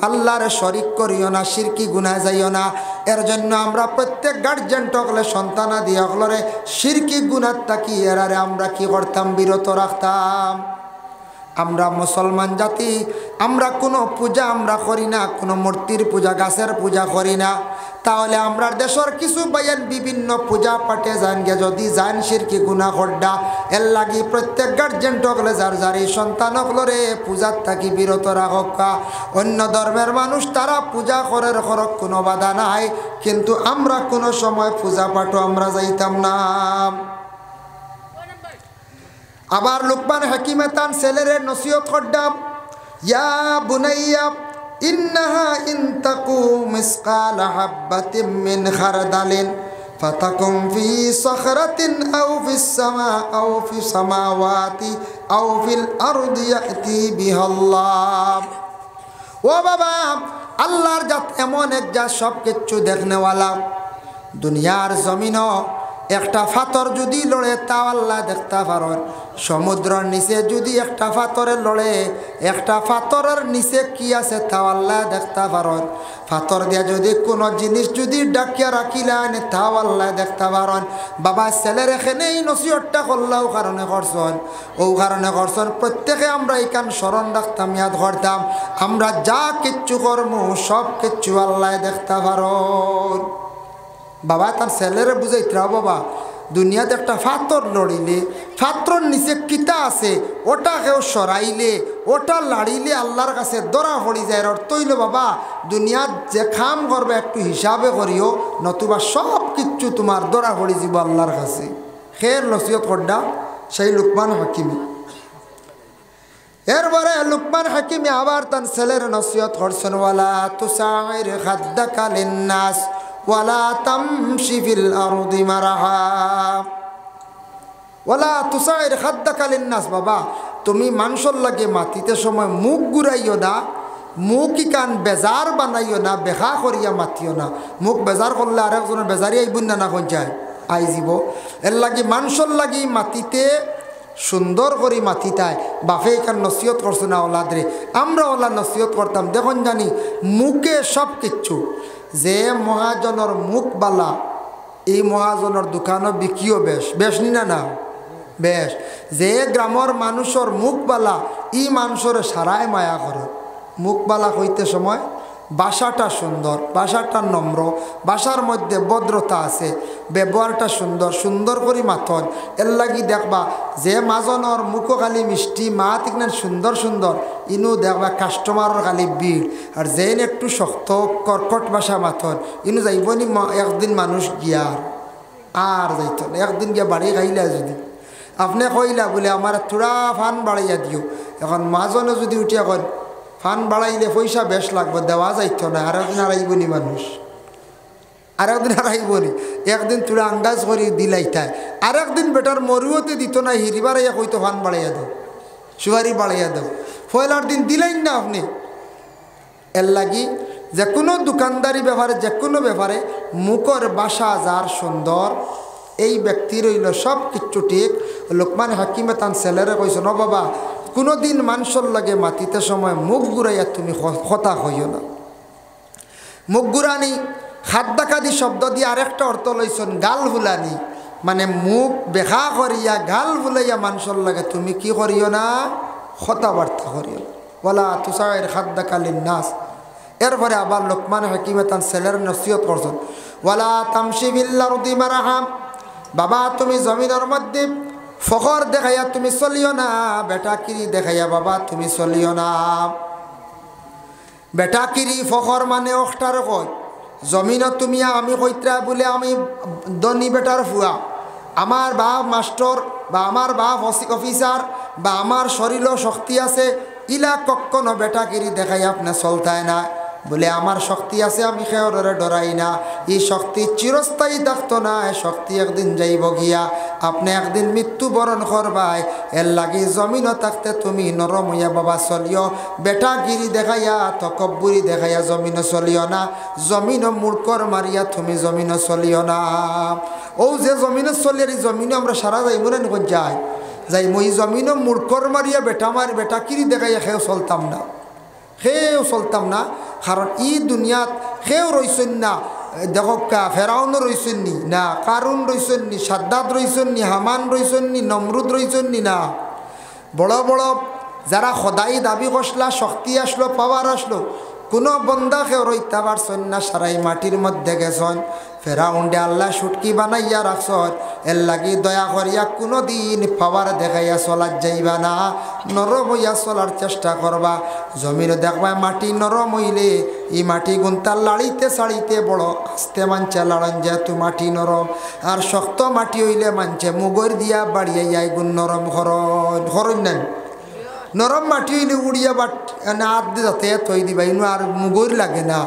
আল্লাহরে শরিক করিও না, শিরকি গুনাহ যাইও না। এর জন্য আমরা প্রত্যেক গার্জেন টকলে সন্তানাদি হলরে শিরকি গুনাহ থাকি এরারে আমরা কি করতাম? বিরত রাখতাম। আমরা মুসলমান জাতি, আমরা কোনো পূজা আমরা করি না, কোনো মূর্তির পূজা, গাছের পূজা করি না। তাহলে আমরা দেশের কিছু বাইন বিভিন্ন পূজা পাঠে যান গে, যদি যান শিরকি গুনাহ করডা। এর লাগি প্রত্যেক গার্জেন টকলে যার যার এই সন্তানকলরে পূজার থাকি বিরত রাখক। অন্য ধর্মের মানুষ তারা পূজা করার করক, কোনো বাধা নাই, কিন্তু আমরা কোনো সময় পূজা পাঠও আমরা যাইতাম না। আবার লুকমান হাকিমে তান ছেলেরে নসিহত করদাম, ইয়া বুনাইয়া ইন্নাহা ইন তাকু মিসকালা হাববাতিন মিন খারদালিন ফাতাকুম ফি সাখরাতিন আও ফিস সামা আও ফিস সামাওয়াতি আও ফিল আরদি ইয়াতি বিহাল্লাহ। ও বাবা, আল্লাহর জাত এমন এক জাত সব কিছু দেখনেওয়ালা। দুনিয়ার জমিনও একটা ফাতর যদি লড়ে তাও আল্লাহ দেখতে পারেন। সমুদ্রের নিচে যদি একটা ফাতরে লড়ে, একটা ফাতরের নিচে কি আছে তাও আল্লাহ দেখতে পারেন। ফাতর দিয়া যদি কোনো জিনিস যদি ডাকিয়া রাখিলেন তাও আল্লাহ দেখতে পারেন। বাবা ছেলের এখানে এই নসিহতটা করলেও কারণে করছেন, ও কারণে করছেন প্রত্যেকে আমরা এইখান স্মরণ রাখতাম, ইয়াদ করতাম, আমরা যা কিচ্ছু করবো সব কিচ্ছু আল্লাহ দেখতে পারেন। বাবা তার ছেলেরে বুঝাইতরা, বাবা দুনিয়াতে একটা ফাতর লড়িলে ফাতর নিচে কিতা আছে ওটা কেউ সরাইলে ওটা লাড়িলে আল্লাহর কাছে দরা পড়ি যায়। অর্থ হইল বাবা দুনিয়াত যে খাম করবে একটু হিসাবে করিও, নতুবা সব কিচ্ছু তোমার দরা পড়ি যাব আল্লাহর কাছে। খের নসিহত করডা সেই লুকমান হাকিমি। এরপরে লুকমান হাকিমি আবার তার ছেলের নসিহত করছেন, ওয়ালা তুসাইর খাদ্দাকা লিন্নাস ওয়ালা তামশি ফিল আরদি মারহা ওয়ালা তুসাইর খাদ্দাকা লিন্নাস। বাবা তুমি মানুষের লাগে মাতিতে সময় মুখ ঘুরাইও না, মুখ কান বেজার বানাইও না, বেখা করিয়া মাতিও না। মুখ বেজার করলে আরেকজনের বেজারি আইবুন না কোন যায় আই যাব। এর লাগি মানুষের লাগি মাতিতে সুন্দর করে মাতিতায়। বাপে এখান নসিহত করছে না ওলাদরে, আমরা ওলা নসিহত করতাম। দেখুন জানি মুখে সব কিচ্ছু। যে মহাজনের মুখ বালা এই মহাজনের দোকানও বিকিও বেশ বেশ নি না না বেশ। যে গ্রামের মানুষের মুখ বালা ই মানুষের সারায় মায়া করে। মুখ বালা হইতে সময় ভাষাটা সুন্দর, ভাষাটা নম্র, ভাষার মধ্যে ভদ্রতা আছে, ব্যবহারটা সুন্দর, সুন্দর করে মাথন। এর লাগি দেখবা যে মাজনের মুখও খালি মিষ্টি মাত ইকনান সুন্দর সুন্দর, ইনু দেখবা কাস্টমারের খালি ভিড়। আর যেন একটু শক্ত কর্কট ভাষা মাথন, ইনু যাইবনি একদিন মানুষ গিয়ার আর যাইত না। একদিন গিয়া বাড়ি খাইলা যদি আপনি কইলা বলে আমার থোড়া ফান বাড়াইয়া দিও, এখন মাজনে যদি উঠিয়া কন ফান বাড়াইলে পয়সা বেশ লাগবে, দেওয়া যাইত না। আর একদিন হারাইবনি মানুষ, আর একদিন হারাইবনি। একদিন তুলা আন্দাজ করি দিলাইতায়, আর একদিন বেটার মরুয়তে দিত না, হিরি বাড়াইয়া কইতো ফান বাড়াইয়া দাও, সুয়ারি বাড়াইয়া দাও। পয়লার দিন দিলাইন না আপনি। এর লাগি যে কোনো দোকানদারি ব্যাপারে যে কোনো ব্যাপারে মুখর বাসা যার সুন্দর এই ব্যক্তির হইল সব কিচ্ছু ঠিক। লোকমান হাকিমে তান ছেলেরে কইস, ন বাবা কোনো দিন মানুষের লাগে মাতিতে সময় মুখ ঘুরাইয়া তুমি কথা হইও না। মুখ ঘুরানি খাদ্দাকাদি শব্দ দিয়ে আরেকটা অর্থ লইছেন গাল ভুলানি, মানে মুখ বেখা করিয়া গাল ভুলাইয়া মানুষের লাগে তুমি কি করিও না, কথাবার্তা করিও। ওয়ালা তুসাইর খাদ্দাকা লিন্নাস। এরপরে আবার লোকমান হাকিমে তার ছেলের নসিহত করছেন, ওয়ালা তামশি ফিল আরদি মারহা। বাবা তুমি জমিনের মধ্যে ফখর দেখাইয়া তুমি চলিও না, বেটাকিরি দেখাইয়া বাবা তুমি চলিও না। বেটাকিরি ফখর মানে অষ্টার কয় জমিনত তুমি আমি কইত্রা বলে আমি ধনী বেটার ফুয়া, আমার বাপ মাস্টার বা আমার বাপ অফিসার বা আমার শরীরও শক্তি আছে, ইলা কখনো বেটাকিরি দেখাই আপনি চলতায় না। বলে আমার শক্তি আছে আমি খেয়রে ডরাই না, এই শক্তি চিরস্থায়ী থাকতো না, শক্তি একদিন যাইব গিয়া, আপনি একদিন মৃত্যুবরণ করবাই। এর লাগি জমিনও থাকতে তুমি নরম হইয়া বাবা চলিও, বেটাগিরি দেখাইয়া তকব্বুরি দেখাইয়া জমিনও চলিও না, জমিনও মূর্খর মারিয়া তুমি জমিনও চলিও না। ও যে জমিনও চলি আর এই জমিনও আমরা সারা যাই মনে নিখন যাই যাই মই জমিনও মূর্খর মারিয়া বেটাকিরি দেখাইয়া সেও চলতাম না, সেও চলতাম না। কারণ ই দুনিয়াত সেও রইছেন না, দেখক ফেরাউনও রইছেন নি না, কারুন রইছেন নি, সাদ্দাত রইছেন নি, হামান রইছেন নি, নমরুদ রইছেন নি না, বড় বড় যারা খোদাই দাবি করসলা, শক্তি আসলো, পাওয়ার আসলো, কোনো বন্দাকে রইতে পারছেন না, সারাই মাটির মধ্যে গেছেন। ফেরাউন্ডে আল্লাহ সুটকি বানাইয়া রাখছন। এর লাগি দয়া করিয়া কোনো দিন পাওয়ার দেখাইয়া চলার যাইবা না, নরম হইয়া চলার চেষ্টা করবা। জমিনে দেখবা মাটি নরম হইলে এই মাটি গুন্তার লাড়িতে সাড়িতে বড় আস্তে মানছে লাড়ন, যেহেতু মাটি নরম। আর শক্ত মাটি হইলে মানছে মুগর দিয়া বাড়িয়ে গুণ নরম হরণ নেন। নরম মাটি হইলে উড়িয়া বাট হাত দিয়ে যাতে থই দিবা, ইনো আর মুগর লাগে না।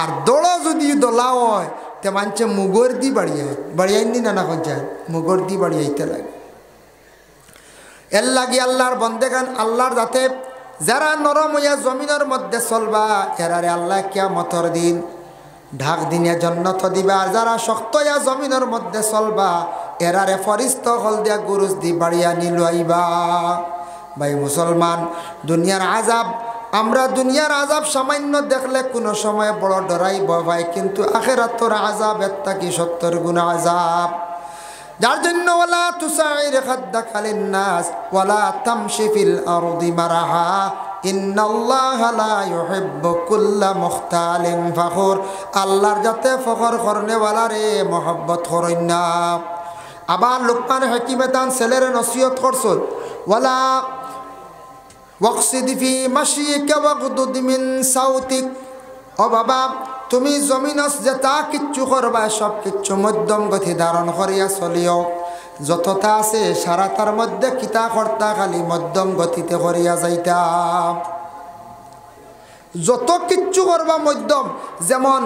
আর দড় যদি দলা হয় তে মানছে মুগর দি বাড়িয়াই নি নানা পঞ্চায়েত মুগর দি বাড়িয়াইতে লাগে। এর লাগি আল্লাহর বন্দেগান, আল্লাহর যাতে যারা নরম হইয়া জমিনের মধ্যে চলবা, এরারে আল্লাহ কিয়ামতের দিন ঢাক দিনে জন্নত দিবা। আর যারা শক্ত হইয়া জমিনের মধ্যে চলবা, এরারে ফরিস্ত হল দিয়া গুরুজ দি বাড়িয়া নিলুয়াইবা। ভাই মুসলমান, দুনিয়ার আজাব, আমরা দুনিয়ার আজাব সামান্য দেখলে কোনো সময় বড় ডরাই ভাই, কিন্তু আখিরাতের আজাব এর থাকি 70 গুণ আজাব। যার জন্য ওয়ালা তুসাইর খাদ্দাকা লিন্নাস ওয়ালা তামশি ফিল আরদি মারাহা ইন্নাল্লাহা লা ইউহিব্বু কুল্লা মুখতালিন ফখুর। আল্লাহর যাতে ফখর করনে ওয়ালা রে মহব্বত করেন না। আবার লোকমান হাকিমে তান ছেলের নসিহত করছেন, ওয়ালা ওয়াকসিদ ফি মাশিকা ওয়াগদুদ মিন সাউতিক। ও বাবা, তুমি জমিনস যেটা কিচ্ছু করবা সব কিচ্ছু মধ্যম গতি ধারণ করিয়া চলিও। যতটা আছে সারা তার মধ্যে কিতা কর্তা খালি মধ্যম গতিতে করিয়া যাইতা। যত কিচ্ছু করবা মধ্যম, যেমন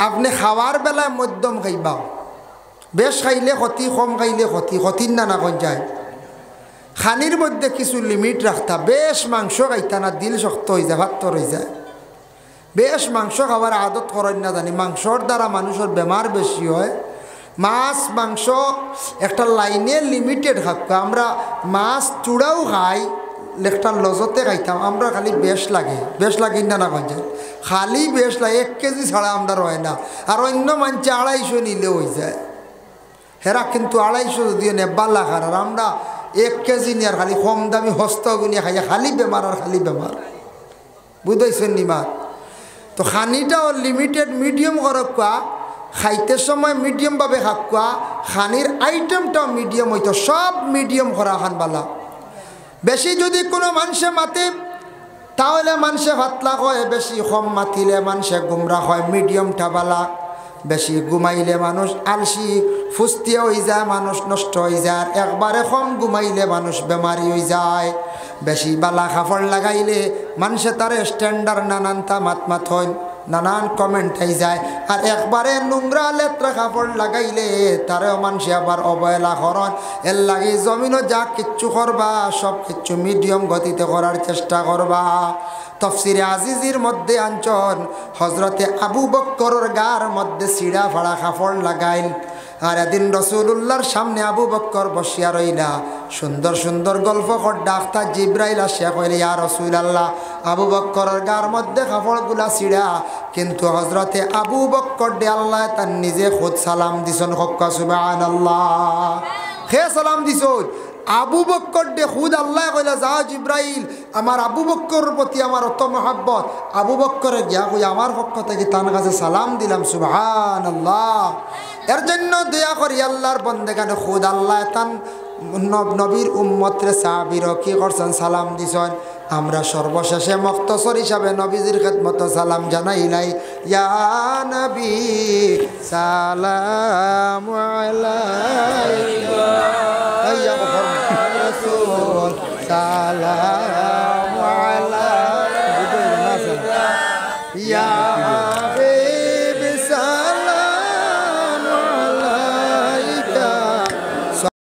আপনি খাওয়ার বেলায় মধ্যম খাইবা, বেশ খাইলে ক্ষতি, কম খাইলে ক্ষতি, ক্ষতির না কোন যায়। খানির মধ্যে কিছু লিমিট রাখতা, বেশ মাংস খাইতা না, দিল শক্ত হয়ে যায়, ভাত্তর হয়ে যায়। বেশ মাংস খাবার আদত করেন না জানি, মাংসর দ্বারা মানুষের বেমার বেশি হয়। মাছ মাংস একটা লাইনে লিমিটেড খাক্কা। আমরা মাছ চূড়াও খাই, একটা লজতে খাইতাম, আমরা খালি বেশ লাগে না কোন যায়, খালি বেশ লাগে। 1 কেজি ছাড়া আমরা রয় না। আর অন্য মানছে 250 নিলে হয়ে যায়, হেরা কিন্তু 250 যদিও নেবাল্লা খার। আর আমরা 1 কেজি নিয়ে খালি কম দামি হস্ত গুনিয়ে খাইয়া খালি বেমার আর খালি বেমার, বুঝতেছেন নিমা? তো খানিটাও লিমিটেড মিডিয়াম করকা, খাইতে সময় মিডিয়ামভাবে খাক্কা, খানির আইটেমটাও মিডিয়াম হইতো, সব মিডিয়াম করা খান বালা। বেশি যদি কোনো মানুষে মাতে তাহলে মানুষে ভাতলা হয়, বেশি কম মাতিলে মানুষে গুমরা হয়, মিডিয়ামটা বালা। বেশি ঘুমাইলে মানুষ আলসি ফুস্তিয়া হয়ে যায়, মানুষ নষ্ট হয়ে যায়। আর একবারে কম ঘুমাইলে মানুষ বেমারি হয়ে যায়। বেশি বালা কাপড় লাগাইলে মানুষে তার স্ট্যান্ডার্ড নানান মাত হয়, নানান কমেন্ট হয়ে যায়। আর একবারে নোংরা লেত্রা কাপড় লাগাইলে তারেও মানুষে আবার অবহেলা করন। এর লাগে জমিনও যা কিচ্ছু করবা সব কিচ্ছু মিডিয়াম গতিতে করার চেষ্টা করবা। তফসিরে আজিজির মধ্যে আনছন হজরতে আবু বক্করের গার মধ্যে সিঁড়া ফাড়া কাপড় লাগাইল। আর এদিন রসুল্লাহর সামনে আবু বক্কর বসিয়া রইলা, সুন্দর সুন্দর গল্প কর ডাক্তার জিব্রাইল আসিয়া কইলে, ইয়া রাসূলুল্লাহ, আবু বক্করের গার মধ্যে কাপড়গুলা সিঁড়া, কিন্তু হজরতে আবু বক্কর দে আল্লাহ তার নিজে খুদ সালাম দিছন। হক্কা সুবহানাল্লাহ, হে সালাম দিছন আবু বক্কর দে খুদ আল্লাহ কইলা, যাও জিব্রাইল, আমার আবু বক্করের প্রতি আমার অত মহব্বত, আবু বক্করে গিয়া কই আমার পক্ষ থেকে তার কাছে সালাম দিলাম। সুবহানাল্লাহ। এর জন্য দয়া করি আল্লাহর বন্দেগানে খুদ আল্লাহ তান নবীর উম্মতরে সাহাবীর কি করছেন, সালাম দিছেন। আমরা সর্বশেষে মুখতসর হিসাবে নবীজির খেদমত সালাম জানাইলাই, ইয়া নবী সালামু আলাইকা ইয়া রাসূল সালামু আলাইকা ইয়া